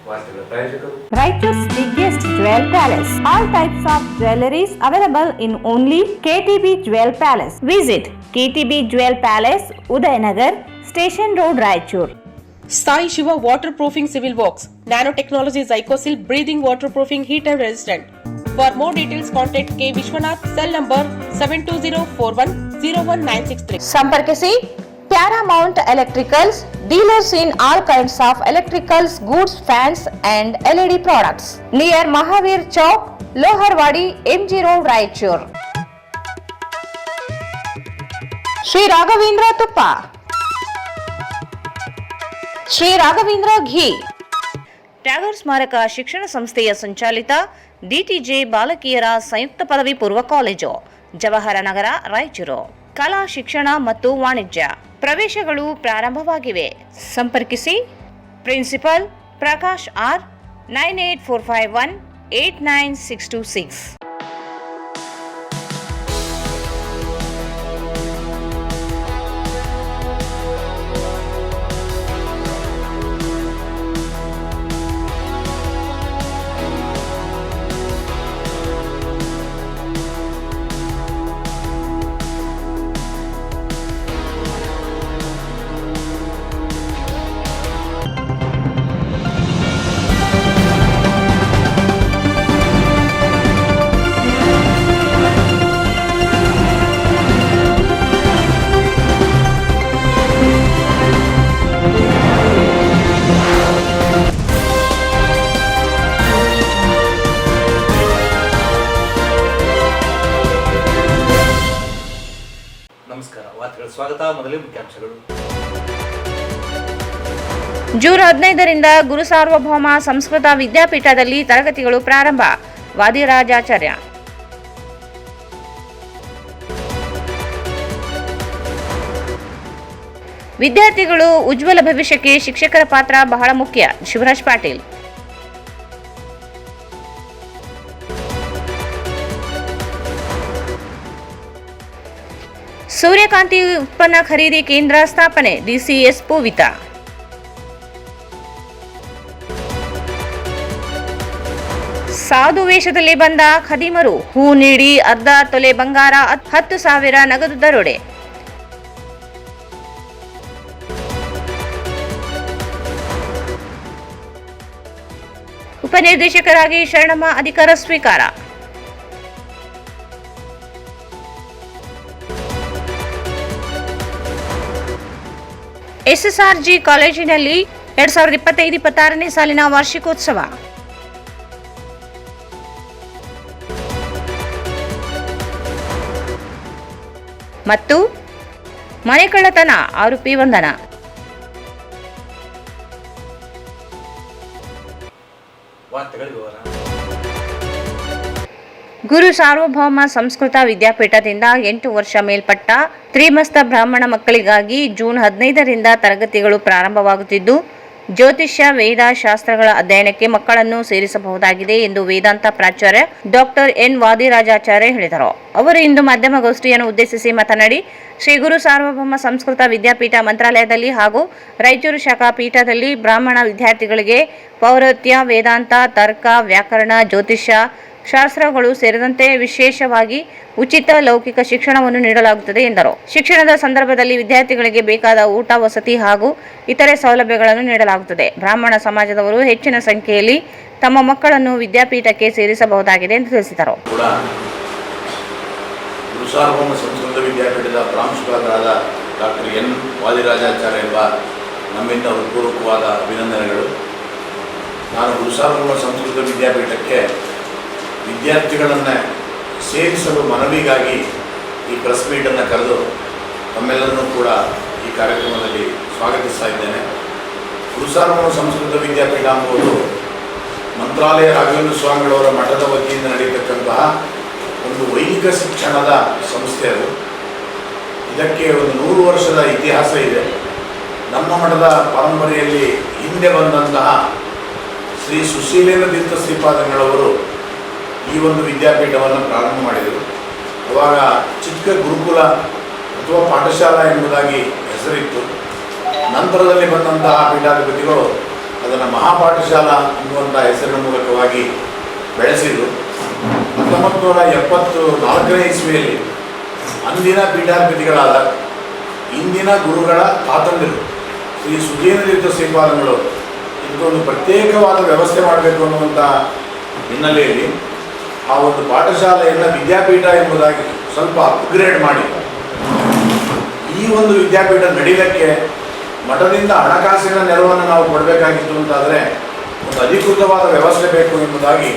Raichur's biggest jewel palace. All types of jewelries available in only KTB Jewel Palace. Visit KTB Jewel Palace, Udayanagar, Station Road, Raichur. Sai Shiva Waterproofing Civil Works. Nanotechnology Zycosil Breathing Waterproofing Heat and Resistant. For more details, contact K. Vishwanath, cell number 72041019663. Samparkisi Paramount Electricals, dealers in all kinds of electricals, goods, fans and LED products. Near Mahavir Chowk, Loharwadi, MG Road, Raichur. Sri Raghavendra Tuppa, Sri Raghavendra Ghee. ಟ್ಯಾಗರ್ ಸ್ಮಾರಕ ಶಿಕ್ಷಣ ಸಂಸ್ಥೆಯ ಸಂಚಾಲಿತ ಡಿಟಿಜೆ ಬಾಲಕಿಯರ ಸಂಯುಕ್ತ ಪದವಿ ಪೂರ್ವ college, ಜವಾಹರನಗರ, Raichur. ಕಲಾ ಶಿಕ್ಷಣ ಮತ್ತು ವಾಣಿಜ್ಯ ಪ್ರವೇಶಗಳು ಪ್ರಾರಂಭವಾಗಿವೆ. ಸಂಪರ್ಕಿಸಿ ಪ್ರಿನ್ಸಿಪಲ್ ಪ್ರಕಾಶ್ ಆರ್ 9845189626. ನಮಸ್ಕಾರ. ವಾರ್ತೆಗಳ ಸ್ವಾಗತ. ಮೊದಲೇ ಮುಖ್ಯಾಂಶಗಳು. ಜೂನ್ 15ರಿಂದ ಗುರು ಸಾರ್ವಭೌಮ ಸಂಸ್ಕೃತ ವಿದ್ಯಾಪೀಠದಲ್ಲಿ ತರಗತಿಗಳು ಪ್ರಾರಂಭ. ವಾದಿರಾಜಾಚಾರ್ಯ. ವಿದ್ಯಾರ್ಥಿಗಳು ಉಜ್ವಲ ಭವಿಷ್ಯಕ್ಕೆ ಶಿಕ್ಷಕರ ಪಾತ್ರ ಬಹಳ ಮುಖ್ಯ. ಶಿವರಾಜ್ ಪಾಟೀಲ್. ಸೂರ್ಯಕಾಂತಿ ಉತ್ಪನ್ನ ಖರೀದಿ ಕೇಂದ್ರ ಸ್ಥಾಪನೆ. ಡಿಸಿಎಸ್ ಪೂವಿತಾ. ಸಾಧು ವೇಷದಲ್ಲಿ ಬಂದ ಖದೀಮರು ಹೂ ನೀಡಿ ಅರ್ಧ ತೊಲೆ ಬಂಗಾರ 10,000 ನಗದು ದರೋಡೆ. ಉಪನಿರ್ದೇಶಕರಾಗಿ ಶರಣಮ್ಮ ಅಧಿಕಾರ ಸ್ವೀಕಾರ. ಎಸ್ಎಸ್ಆರ್ಜಿ ಕಾಲೇಜಿನಲ್ಲಿ 2025-26ನೇ ಸಾಲಿನ ವಾರ್ಷಿಕೋತ್ಸವ. ಮತ್ತು ಮನೆ ಕಳ್ಳತನ ಆರೋಪಿ ಬಂಧನ. ಗುರು ಸಾರ್ವಭೌಮ ಸಂಸ್ಕೃತ ವಿದ್ಯಾಪೀಠದಿಂದ 8 ವರ್ಷ ಮೇಲ್ಪಟ್ಟ ತ್ರಿಮಸ್ತ ಬ್ರಾಹ್ಮಣ ಮಕ್ಕಳಿಗಾಗಿ ಜೂನ್ 15ರಿಂದ ತರಗತಿಗಳು ಪ್ರಾರಂಭವಾಗುತ್ತಿದ್ದು, ಜ್ಯೋತಿಷ್ಯ, ವೇದ, ಶಾಸ್ತ್ರಗಳ ಅಧ್ಯಯನಕ್ಕೆ ಮಕ್ಕಳನ್ನು ಸೇರಿಸಬಹುದಾಗಿದೆ ಎಂದು ವೇದಾಂತ ಪ್ರಾಚಾರ್ಯ ಡಾಕ್ಟರ್ ಎನ್ ವಾದಿರಾಜಾಚಾರ್ಯ ಹೇಳಿದರು. ಅವರು ಇಂದು ಮಾಧ್ಯಮಗೋಷ್ಠಿಯನ್ನು ಉದ್ದೇಶಿಸಿ ಮಾತನಾಡಿ, ಶ್ರೀ ಗುರು ಸಾರ್ವಭೌಮ ಸಂಸ್ಕೃತ ವಿದ್ಯಾಪೀಠ ಮಂತ್ರಾಲಯದಲ್ಲಿ ಹಾಗೂ ರಾಯಚೂರು ಶಾಖಾ ಪೀಠದಲ್ಲಿ ಬ್ರಾಹ್ಮಣ ವಿದ್ಯಾರ್ಥಿಗಳಿಗೆ ಪೌರಾತ್ಯ, ವೇದಾಂತ, ತರ್ಕ, ವ್ಯಾಕರಣ, ಜ್ಯೋತಿಷ್ಯ ಶಾಸ್ತ್ರಗಳು ಸೇರಿದಂತೆ ವಿಶೇಷವಾಗಿ ಉಚಿತ ಲೌಕಿಕ ಶಿಕ್ಷಣವನ್ನು ನೀಡಲಾಗುತ್ತದೆ ಎಂದರು. ಶಿಕ್ಷಣದ ಸಂದರ್ಭದಲ್ಲಿ ವಿದ್ಯಾರ್ಥಿಗಳಿಗೆ ಬೇಕಾದ ಊಟ, ವಸತಿ ಹಾಗೂ ಇತರೆ ಸೌಲಭ್ಯಗಳನ್ನು ನೀಡಲಾಗುತ್ತದೆ. ಬ್ರಾಹ್ಮಣ ಸಮಾಜದವರು ಹೆಚ್ಚಿನ ಸಂಖ್ಯೆಯಲ್ಲಿ ತಮ್ಮ ಮಕ್ಕಳನ್ನು ವಿದ್ಯಾಪೀಠಕ್ಕೆ ಸೇರಿಸಬಹುದಾಗಿದೆ ಎಂದು ತಿಳಿಸಿದರು. ಗುರುಸಾರ್ವಭೌಮ ಸಂಸ್ಕೃತ ವಿದ್ಯಾಪೀಠದ ಪ್ರಾಂಶುಪಾಲರಾದ ಡಾಕ್ಟರ್ ಎನ್ ವಾದಿರಾಜಾಚಾರ್ಯ ಎಂಬ ನಮ್ಮಿಂದ ಹೃತ್ಪೂರ್ವಕವಾದ ಅಭಿನಂದನೆಗಳು. ನಾನು ಗುರುಸಾರ್ವಭೌಮ ಸಂಸ್ಕೃತ ವಿದ್ಯಾಪೀಠಕ್ಕೆ ವಿದ್ಯಾರ್ಥಿಗಳನ್ನು ಸೇರಿಸಲು ಮನವಿಗಾಗಿ ಈ ಪ್ರೆಸ್ ಮೀಟನ್ನು ಕರೆದು ತಮ್ಮೆಲ್ಲರನ್ನೂ ಕೂಡ ಈ ಕಾರ್ಯಕ್ರಮದಲ್ಲಿ ಸ್ವಾಗತಿಸ್ತಾ ಇದ್ದೇನೆ. ಗುರುಸಾರ್ವಭೌಮ ಸಂಸ್ಕೃತ ವಿದ್ಯಾಪೀಠ ಎಂಬುದು ಮಂತ್ರಾಲಯ ರಾಘವೇಂದ್ರ ಸ್ವಾಮಿಗಳವರ ಮಠದ ವತಿಯಿಂದ ನಡೆಯತಕ್ಕಂತಹ ಒಂದು ವೈದಿಕ ಶಿಕ್ಷಣದ ಸಂಸ್ಥೆ. ಅದು ಇದಕ್ಕೆ ಒಂದು 100 ವರ್ಷದ ಇತಿಹಾಸ ಇದೆ. ನಮ್ಮ ಮಠದ ಪರಂಪರೆಯಲ್ಲಿ ಹಿಂದೆ ಬಂದಂತಹ ಶ್ರೀ ಸುಶೀಲೇಂದ್ರ ತೀರ್ಥ ಶ್ರೀಪಾದಂಗಳವರು ಈ ಒಂದು ವಿದ್ಯಾಪೀಠವನ್ನು ಪ್ರಾರಂಭ ಮಾಡಿದರು. ಅವಾಗ ಚಿಕ್ಕ ಗುರುಕುಲ ಅಥವಾ ಪಾಠಶಾಲಾ ಎಂಬುದಾಗಿ ಹೆಸರಿತ್ತು. ನಂತರದಲ್ಲಿ ಬಂದಂತಹ ಪೀಠಾಧಿಪತಿಗಳು ಅದನ್ನು ಮಹಾಪಾಠಶಾಲಾ ಅನ್ನುವಂಥ ಹೆಸರಿನ ಮೂಲಕವಾಗಿ ಬೆಳೆಸಿದರು. 1974ನೇ ಇಸ್ವಿಯಲ್ಲಿ ಅಂದಿನ ಪೀಠಾಧಿಪತಿಗಳಾದ ಇಂದಿನ ಗುರುಗಳ ತಾತಂದಿರು ಶ್ರೀ ಸುಧೀಂದ್ರ ಶ್ರೀಪಾದಂಗಳು ಇದಕ್ಕೊಂದು ಪ್ರತ್ಯೇಕವಾದ ವ್ಯವಸ್ಥೆ ಮಾಡಬೇಕು ಅನ್ನುವಂಥ ಹಿನ್ನೆಲೆಯಲ್ಲಿ ಆ ಒಂದು ಪಾಠಶಾಲೆಯನ್ನು ವಿದ್ಯಾಪೀಠ ಎಂಬುದಾಗಿ ಸ್ವಲ್ಪ ಅಪ್ಗ್ರೇಡ್ ಮಾಡಿ ಈ ಒಂದು ವಿದ್ಯಾಪೀಠ ನಡೀಲಿಕ್ಕೆ ಮಠದಿಂದ ಹಣಕಾಸಿನ ನೆರವನ್ನು ನಾವು ಕೊಡಬೇಕಾಗಿತ್ತು ಅಂತಾದರೆ ಒಂದು ಅಧಿಕೃತವಾದ ವ್ಯವಸ್ಥೆ ಬೇಕು ಎಂಬುದಾಗಿ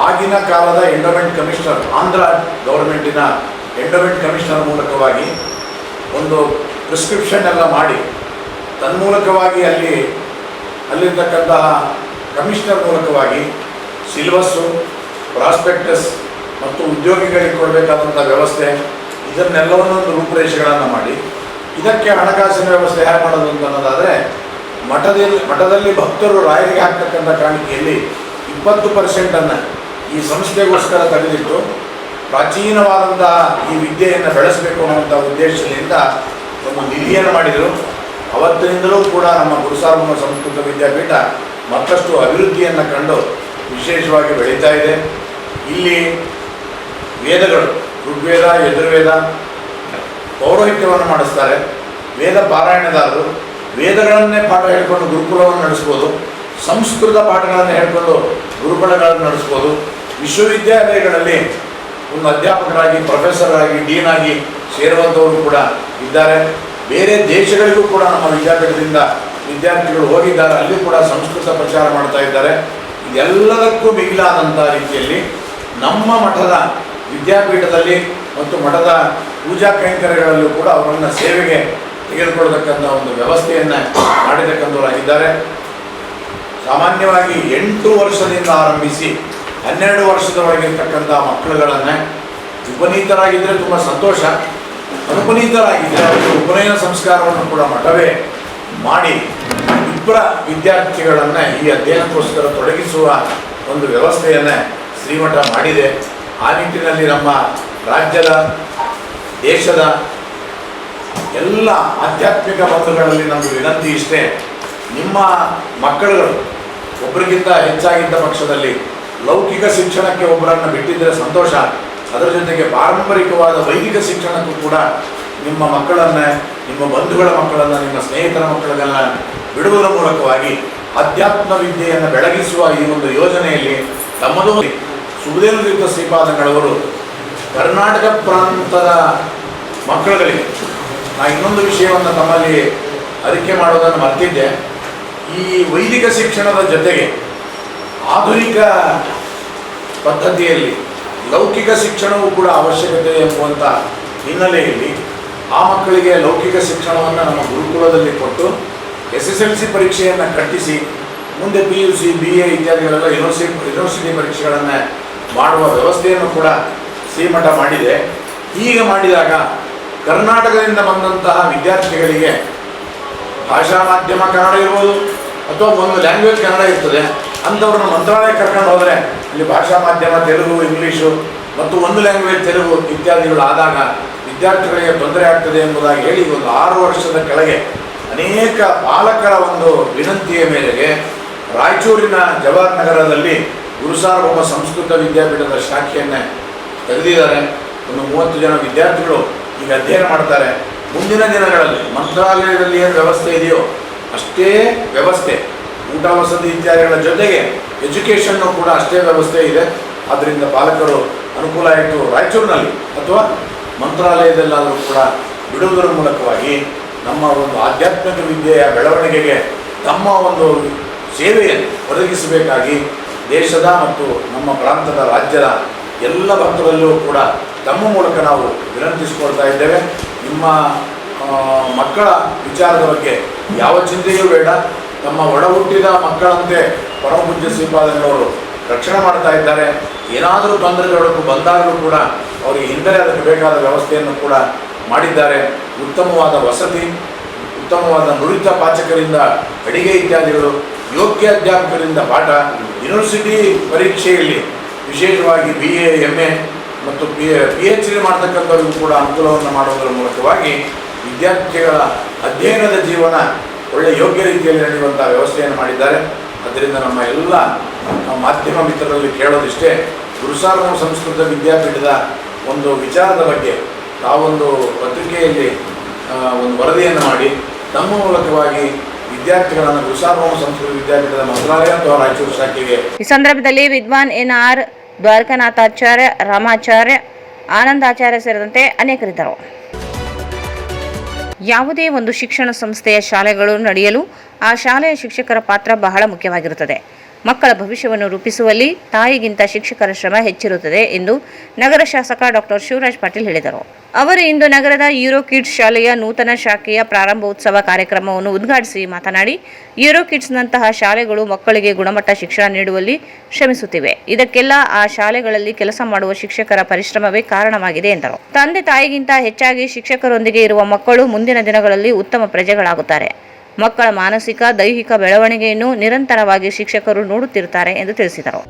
ಆಗಿನ ಕಾಲದ ಎಂಡೋಮೆಂಟ್ ಕಮಿಷನರ್, ಆಂಧ್ರ ಗೌರ್ಮೆಂಟಿನ ಎಂಡೋಮೆಂಟ್ ಕಮಿಷನರ್ ಮೂಲಕವಾಗಿ ಒಂದು ಪ್ರಿಸ್ಕ್ರಿಪ್ಷನ್ ಎಲ್ಲ ಮಾಡಿ ತನ್ಮೂಲಕವಾಗಿ ಅಲ್ಲಿರ್ತಕ್ಕಂತಹ ಕಮಿಷನರ್ ಮೂಲಕವಾಗಿ ಸಿಲೆಬಸ್ಸು, ಪ್ರಾಸ್ಪೆಕ್ಟಸ್ ಮತ್ತು ಉದ್ಯೋಗಿಗಳಿಗೆ ಕೊಡಬೇಕಾದಂಥ ವ್ಯವಸ್ಥೆ ಇದನ್ನೆಲ್ಲವನ್ನೊಂದು ರೂಪುರೇಷೆಗಳನ್ನು ಮಾಡಿ ಇದಕ್ಕೆ ಹಣಕಾಸಿನ ವ್ಯವಸ್ಥೆ ಹೇಗೆ ಮಾಡೋದು ಅಂತ ಅನ್ನೋದಾದರೆ ಮಠದಲ್ಲಿ ಭಕ್ತರು ರಾಯರಿಗೆ ಹಾಕ್ತಕ್ಕಂಥ ಕಾಣಿಕೆಯಲ್ಲಿ 20% ಈ ಸಂಸ್ಥೆಗೋಸ್ಕರ ತೆಗೆದಿಟ್ಟು ಪ್ರಾಚೀನವಾದಂತಹ ಈ ವಿದ್ಯೆಯನ್ನು ಬೆಳೆಸಬೇಕು ಅನ್ನುವಂಥ ಉದ್ದೇಶದಿಂದ ಒಂದು ನಿಧಿಯನ್ನು ಮಾಡಿದರು. ಅವತ್ತಿನಿಂದಲೂ ಕೂಡ ನಮ್ಮ ಗುರುಸಾರ್ವಭೌಮ ಸಂಸ್ಕೃತ ವಿದ್ಯಾಪೀಠ ಮತ್ತಷ್ಟು ಅಭಿವೃದ್ಧಿಯನ್ನು ಕಂಡು ವಿಶೇಷವಾಗಿ ಬೆಳೀತಾ ಇದೆ. ಇಲ್ಲಿ ವೇದಗಳು, ಋಗ್ವೇದ, ಯಜುರ್ವೇದ, ಪೌರೋಹಿತ್ಯವನ್ನು ಮಾಡಿಸ್ತಾರೆ. ವೇದ ಪಾರಾಯಣದಾರರು ವೇದಗಳನ್ನೇ ಪಾಠ ಹೇಳಿಕೊಂಡು ಗುರುಕುಲವನ್ನು ನಡೆಸ್ಬೋದು, ಸಂಸ್ಕೃತ ಪಾಠಗಳನ್ನು ಹೇಳಿಕೊಂಡು ಗುರುಕುಲಗಳನ್ನು ನಡೆಸ್ಬೋದು. ವಿಶ್ವವಿದ್ಯಾಲಯಗಳಲ್ಲಿ ಒಂದು ಅಧ್ಯಾಪಕರಾಗಿ, ಪ್ರೊಫೆಸರ್ ಆಗಿ, ಡೀನ್ ಆಗಿ ಸೇರುವಂಥವರು ಕೂಡ ಇದ್ದಾರೆ. ಬೇರೆ ದೇಶಗಳಿಗೂ ಕೂಡ ನಮ್ಮ ವಿದ್ಯಾಪೀಠದಿಂದ ವಿದ್ಯಾರ್ಥಿಗಳು ಹೋಗಿದ್ದಾರೆ, ಅಲ್ಲಿ ಕೂಡ ಸಂಸ್ಕೃತ ಪ್ರಚಾರ ಮಾಡ್ತಾ ಇದ್ದಾರೆ. ಇದೆಲ್ಲದಕ್ಕೂ ಮಿಗಿಲಾದಂಥ ರೀತಿಯಲ್ಲಿ ನಮ್ಮ ಮಠದ ವಿದ್ಯಾಪೀಠದಲ್ಲಿ ಮತ್ತು ಮಠದ ಪೂಜಾ ಕೈಂಕರ್ಯಗಳಲ್ಲೂ ಕೂಡ ಅವರನ್ನು ಸೇವೆಗೆ ತೆಗೆದುಕೊಳ್ಳತಕ್ಕಂಥ ಒಂದು ವ್ಯವಸ್ಥೆಯನ್ನು ಮಾಡಿರ್ತಕ್ಕಂಥವರಾಗಿದ್ದಾರೆ. ಸಾಮಾನ್ಯವಾಗಿ 8 ವರ್ಷದಿಂದ ಆರಂಭಿಸಿ 12 ವರ್ಷದವರೆಗಿರ್ತಕ್ಕಂಥ ಮಕ್ಕಳುಗಳನ್ನು ಉಪನೀತರಾಗಿದ್ದರೆ ತುಂಬ ಸಂತೋಷ, ಅನುಪನೀತರಾಗಿದ್ದರೆ ಅವರಿಗೆ ಉಪನಯನ ಸಂಸ್ಕಾರವನ್ನು ಕೂಡ ಮಠವೇ ಮಾಡಿ ಇಬ್ಬರ ವಿದ್ಯಾರ್ಥಿಗಳನ್ನು ಈ ಅಧ್ಯಯನಕ್ಕೋಸ್ಕರ ತೊಡಗಿಸುವ ಒಂದು ವ್ಯವಸ್ಥೆಯನ್ನು ಶ್ರೀಮಠ ಮಾಡಿದೆ. ಆ ನಿಟ್ಟಿನಲ್ಲಿ ನಮ್ಮ ರಾಜ್ಯದ, ದೇಶದ ಎಲ್ಲ ಆಧ್ಯಾತ್ಮಿಕ ಬಂಧುಗಳಲ್ಲಿ ನಮ್ಮದು ವಿನಂತಿ ಇಷ್ಟೇ, ನಿಮ್ಮ ಮಕ್ಕಳುಗಳು ಒಬ್ಬರಿಗಿಂತ ಹೆಚ್ಚಾಗಿದ್ದ ಪಕ್ಷದಲ್ಲಿ ಲೌಕಿಕ ಶಿಕ್ಷಣಕ್ಕೆ ಒಬ್ಬರನ್ನು ಬಿಟ್ಟಿದ್ದರೆ ಸಂತೋಷ, ಅದರ ಜೊತೆಗೆ ಪಾರಂಪರಿಕವಾದ ವೈದಿಕ ಶಿಕ್ಷಣಕ್ಕೂ ಕೂಡ ನಿಮ್ಮ ಮಕ್ಕಳನ್ನು, ನಿಮ್ಮ ಬಂಧುಗಳ ಮಕ್ಕಳನ್ನು, ನಿಮ್ಮ ಸ್ನೇಹಿತರ ಮಕ್ಕಳನ್ನೆಲ್ಲ ಬಿಡುವುದರ ಮೂಲಕವಾಗಿ ಅಧ್ಯಾತ್ಮ ವಿದ್ಯೆಯನ್ನು ಬೆಳಗಿಸುವ ಈ ಒಂದು ಯೋಜನೆಯಲ್ಲಿ ತಮ್ಮದು ಸುಬುಧೇಂದ್ರ ಶ್ರೀಪಾದಂಗಳವರು ಕರ್ನಾಟಕ ಪ್ರಾಂತದ ಮಕ್ಕಳುಗಳಿಗೆ, ನಾನು ಇನ್ನೊಂದು ವಿಷಯವನ್ನು ತಮ್ಮಲ್ಲಿ ಅರಿಕೆ ಮಾಡೋದನ್ನು ಮರ್ತಿದ್ದೆ. ಈ ವೈದಿಕ ಶಿಕ್ಷಣದ ಜೊತೆಗೆ ಆಧುನಿಕ ಪದ್ಧತಿಯಲ್ಲಿ ಲೌಕಿಕ ಶಿಕ್ಷಣವೂ ಕೂಡ ಅವಶ್ಯಕತೆ ಎಂಬುವಂಥ ಹಿನ್ನೆಲೆಯಲ್ಲಿ ಆ ಮಕ್ಕಳಿಗೆ ಲೌಕಿಕ ಶಿಕ್ಷಣವನ್ನು ನಮ್ಮ ಗುರುಕುಲದಲ್ಲಿ ಕೊಟ್ಟು SSLC ಪರೀಕ್ಷೆಯನ್ನು ಕಟ್ಟಿಸಿ ಮುಂದೆ PUC, BA ಇತ್ಯಾದಿಗಳೆಲ್ಲ ಯೂನಿವರ್ಸಿಟಿ ಪರೀಕ್ಷೆಗಳನ್ನು ಮಾಡುವ ವ್ಯವಸ್ಥೆಯನ್ನು ಕೂಡ ಶ್ರೀಮಠ ಮಾಡಿದೆ. ಹೀಗೆ ಮಾಡಿದಾಗ ಕರ್ನಾಟಕದಿಂದ ಬಂದಂತಹ ವಿದ್ಯಾರ್ಥಿಗಳಿಗೆ ಭಾಷಾ ಮಾಧ್ಯಮ ಕನ್ನಡ ಇರ್ಬೋದು ಅಥವಾ ಒಂದು ಲ್ಯಾಂಗ್ವೇಜ್ ಕನ್ನಡ ಇರ್ತದೆ, ಅಂಥವ್ರನ್ನ ಮಂತ್ರಾಲಯ ಕರ್ಕೊಂಡು ಹೋದರೆ ಇಲ್ಲಿ ಭಾಷಾ ಮಾಧ್ಯಮ ತೆಲುಗು, ಇಂಗ್ಲೀಷು ಮತ್ತು ಒಂದು ಲ್ಯಾಂಗ್ವೇಜ್ ತೆಲುಗು ಇತ್ಯಾದಿಗಳು ಆದಾಗ ವಿದ್ಯಾರ್ಥಿಗಳಿಗೆ ತೊಂದರೆ ಆಗ್ತದೆ ಎಂಬುದಾಗಿ ಹೇಳಿ ಒಂದು 6 ವರ್ಷದ ಕೆಳಗೆ ಅನೇಕ ಪಾಲಕರ ಒಂದು ವಿನಂತಿಯ ಮೇರೆಗೆ ರಾಯಚೂರಿನ ಜವಾಹರ್ ನಗರದಲ್ಲಿ ಗುರುಸಾರ್ವಭೌಮ ಸಂಸ್ಕೃತ ವಿದ್ಯಾಪೀಠದ ಶಾಖೆಯನ್ನು ತೆಗೆದಿದ್ದಾರೆ. ಒಂದು 30 ಜನ ವಿದ್ಯಾರ್ಥಿಗಳು ಈಗ ಅಧ್ಯಯನ ಮಾಡ್ತಾರೆ. ಮುಂದಿನ ದಿನಗಳಲ್ಲಿ ಮಂತ್ರಾಲಯದಲ್ಲಿ ಏನು ವ್ಯವಸ್ಥೆ ಇದೆಯೋ ಅಷ್ಟೇ ವ್ಯವಸ್ಥೆ, ಊಟ ವಸತಿ ಇತ್ಯಾದಿಗಳ ಜೊತೆಗೆ ಎಜುಕೇಷನ್ನು ಕೂಡ ಅಷ್ಟೇ ವ್ಯವಸ್ಥೆ ಇದೆ. ಆದ್ದರಿಂದ ಪಾಲಕರು ಅನುಕೂಲ ಆಯಿತು ರಾಯಚೂರಿನಲ್ಲಿ ಅಥವಾ ಮಂತ್ರಾಲಯದಲ್ಲಾದರೂ ಕೂಡ ಬಿಡುವುದರ ಮೂಲಕವಾಗಿ ನಮ್ಮ ಒಂದು ಆಧ್ಯಾತ್ಮಿಕ ವಿದ್ಯೆಯ ಬೆಳವಣಿಗೆಗೆ ತಮ್ಮ ಒಂದು ಸೇವೆಯನ್ನು ಒದಗಿಸಬೇಕಾಗಿ ದೇಶದ ಮತ್ತು ನಮ್ಮ ಪ್ರಾಂತದ, ರಾಜ್ಯದ ಎಲ್ಲ ಭಕ್ತರಲ್ಲೂ ಕೂಡ ತಮ್ಮ ಮೂಲಕ ನಾವು ವಿನಂತಿಸಿಕೊಳ್ತಾ ಇದ್ದೇವೆ. ನಿಮ್ಮ ಮಕ್ಕಳ ವಿಚಾರದ ಬಗ್ಗೆ ಯಾವ ಚಿಂತೆಯೂ ಬೇಡ. ತಮ್ಮ ಒಡ ಹುಟ್ಟಿದ ಮಕ್ಕಳಂತೆ ಪರಮಪೂಜ್ಯ ಶ್ರೀಪಾದಂಗಳವರು ರಕ್ಷಣೆ ಮಾಡ್ತಾ ಇದ್ದಾರೆ. ಏನಾದರೂ ತೊಂದರೆಗಳು ಬಂದಾಗಲೂ ಕೂಡ ಅವರಿಗೆ ಹಿಂದೆ ಅದಕ್ಕೆ ಬೇಕಾದ ವ್ಯವಸ್ಥೆಯನ್ನು ಕೂಡ ಮಾಡಿದ್ದಾರೆ. ಉತ್ತಮವಾದ ವಸತಿ, ಉತ್ತಮವಾದ ನುರಿತ ಪಾಚಕರಿಂದ ಅಡಿಗೆ ಇತ್ಯಾದಿಗಳು, ಯೋಗ್ಯ ಅಧ್ಯಾಪಕರಿಂದ ಪಾಠ, ಯೂನಿವರ್ಸಿಟಿ ಪರೀಕ್ಷೆಯಲ್ಲಿ ವಿಶೇಷವಾಗಿ BA, MA ಮತ್ತು PhD ಮಾಡ್ತಕ್ಕಂಥವ್ರಿಗೂ ಕೂಡ ಅನುಕೂಲವನ್ನು ಮಾಡುವುದರ ಮೂಲಕವಾಗಿ ವಿದ್ಯಾರ್ಥಿಗಳ ಅಧ್ಯಯನದ ಜೀವನ ಒಳ್ಳೆ ಯೋಗ್ಯ ರೀತಿಯಲ್ಲಿ ನಡೆಯುವಂಥ ವ್ಯವಸ್ಥೆಯನ್ನು ಮಾಡಿದ್ದಾರೆ. ಅದರಿಂದ ನಮ್ಮ ಎಲ್ಲ ಮಾಧ್ಯಮ ಮಿತ್ರರಲ್ಲಿ ಕೇಳೋದಿಷ್ಟೇ, ಗುರುಸಾರ್ವಭೌಮ ಸಂಸ್ಕೃತ ವಿದ್ಯಾಪೀಠದ ಒಂದು ವಿಚಾರದ ಬಗ್ಗೆ ತಾವೊಂದು ಪತ್ರಿಕೆಯಲ್ಲಿ ಒಂದು ವರದಿಯನ್ನು ಮಾಡಿ ನಮ್ಮ ಮೂಲಕವಾಗಿ ವಿದ್ಯಾರ್ಥಿಗಳನ್ನು ಗುರುಸಾರ್ವಭೌಮ ಸಂಸ್ಕೃತ ವಿದ್ಯಾಪೀಠದ ಮಂತ್ರಾಲಯ ಅಥವಾ ರಾಯಚೂರು ಶಾಖೆಗೆ. ಈ ಸಂದರ್ಭದಲ್ಲಿ ವಿದ್ವಾನ್ NR ದ್ವಾರಕನಾಥಾಚಾರ್ಯ, ರಾಮಾಚಾರ್ಯ, ಆನಂದಾಚಾರ್ಯ ಸೇರಿದಂತೆ ಅನೇಕರಿದ್ದರು. ಯಾವುದೇ ಒಂದು ಶಿಕ್ಷಣ ಸಂಸ್ಥೆಯ ಶಾಲೆಗಳು ನಡೆಯಲು ಆ ಶಾಲೆಯ ಶಿಕ್ಷಕರ ಪಾತ್ರ ಬಹಳ ಮುಖ್ಯವಾಗಿರುತ್ತದೆ. ಮಕ್ಕಳ ಭವಿಷ್ಯವನ್ನು ರೂಪಿಸುವಲ್ಲಿ ತಾಯಿಗಿಂತ ಶಿಕ್ಷಕರ ಶ್ರಮ ಹೆಚ್ಚಿರುತ್ತದೆ ಎಂದು ನಗರ ಶಾಸಕ ಡಾಕ್ಟರ್ ಶಿವರಾಜ್ ಪಾಟೀಲ್ ಹೇಳಿದರು. ಅವರು ಇಂದು ನಗರದ ಯೂರೋ ಕಿಡ್ಸ್ ಶಾಲೆಯ ನೂತನ ಶಾಖೆಯ ಪ್ರಾರಂಭೋತ್ಸವ ಕಾರ್ಯಕ್ರಮವನ್ನು ಉದ್ಘಾಟಿಸಿ ಮಾತನಾಡಿ, ಯೂರೋ ಕಿಡ್ಸ್ನಂತಹ ಶಾಲೆಗಳು ಮಕ್ಕಳಿಗೆ ಗುಣಮಟ್ಟ ಶಿಕ್ಷಣ ನೀಡುವಲ್ಲಿ ಶ್ರಮಿಸುತ್ತಿವೆ. ಇದಕ್ಕೆಲ್ಲ ಆ ಶಾಲೆಗಳಲ್ಲಿ ಕೆಲಸ ಮಾಡುವ ಶಿಕ್ಷಕರ ಪರಿಶ್ರಮವೇ ಕಾರಣವಾಗಿದೆ ಎಂದರು. ತಂದೆ ತಾಯಿಗಿಂತ ಹೆಚ್ಚಾಗಿ ಶಿಕ್ಷಕರೊಂದಿಗೆ ಇರುವ ಮಕ್ಕಳು ಮುಂದಿನ ದಿನಗಳಲ್ಲಿ ಉತ್ತಮ ಪ್ರಜೆಗಳಾಗುತ್ತಾರೆ. ಮಕ್ಕಳ ಮಾನಸಿಕ, ದೈಹಿಕ ಬೆಳವಣಿಗೆಯನ್ನು ನಿರಂತರವಾಗಿ ಶಿಕ್ಷಕರು ನೋಡುತ್ತಿರುತ್ತಾರೆ ಎಂದು ತಿಳಿಸಿದರು.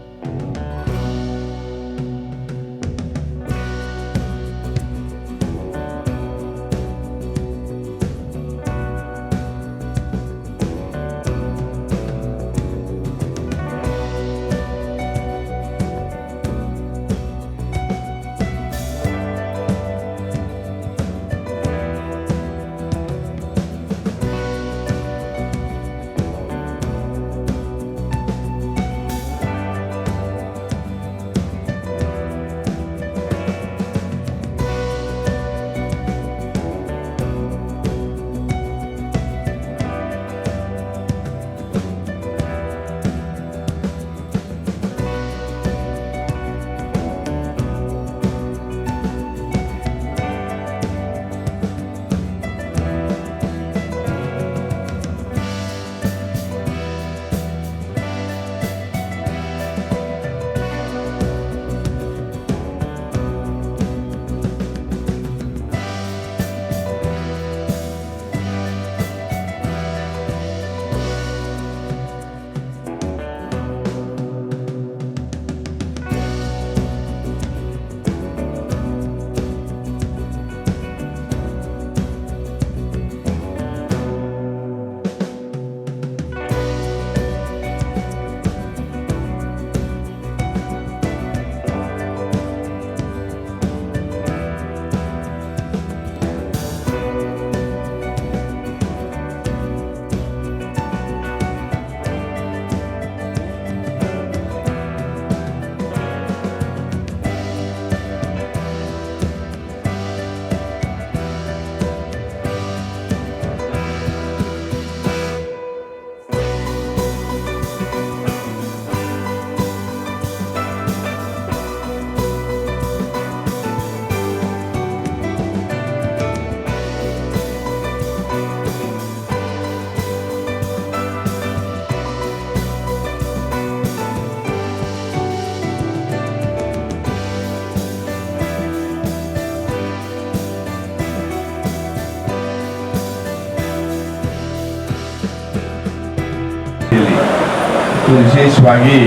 ವಿಶೇಷವಾಗಿ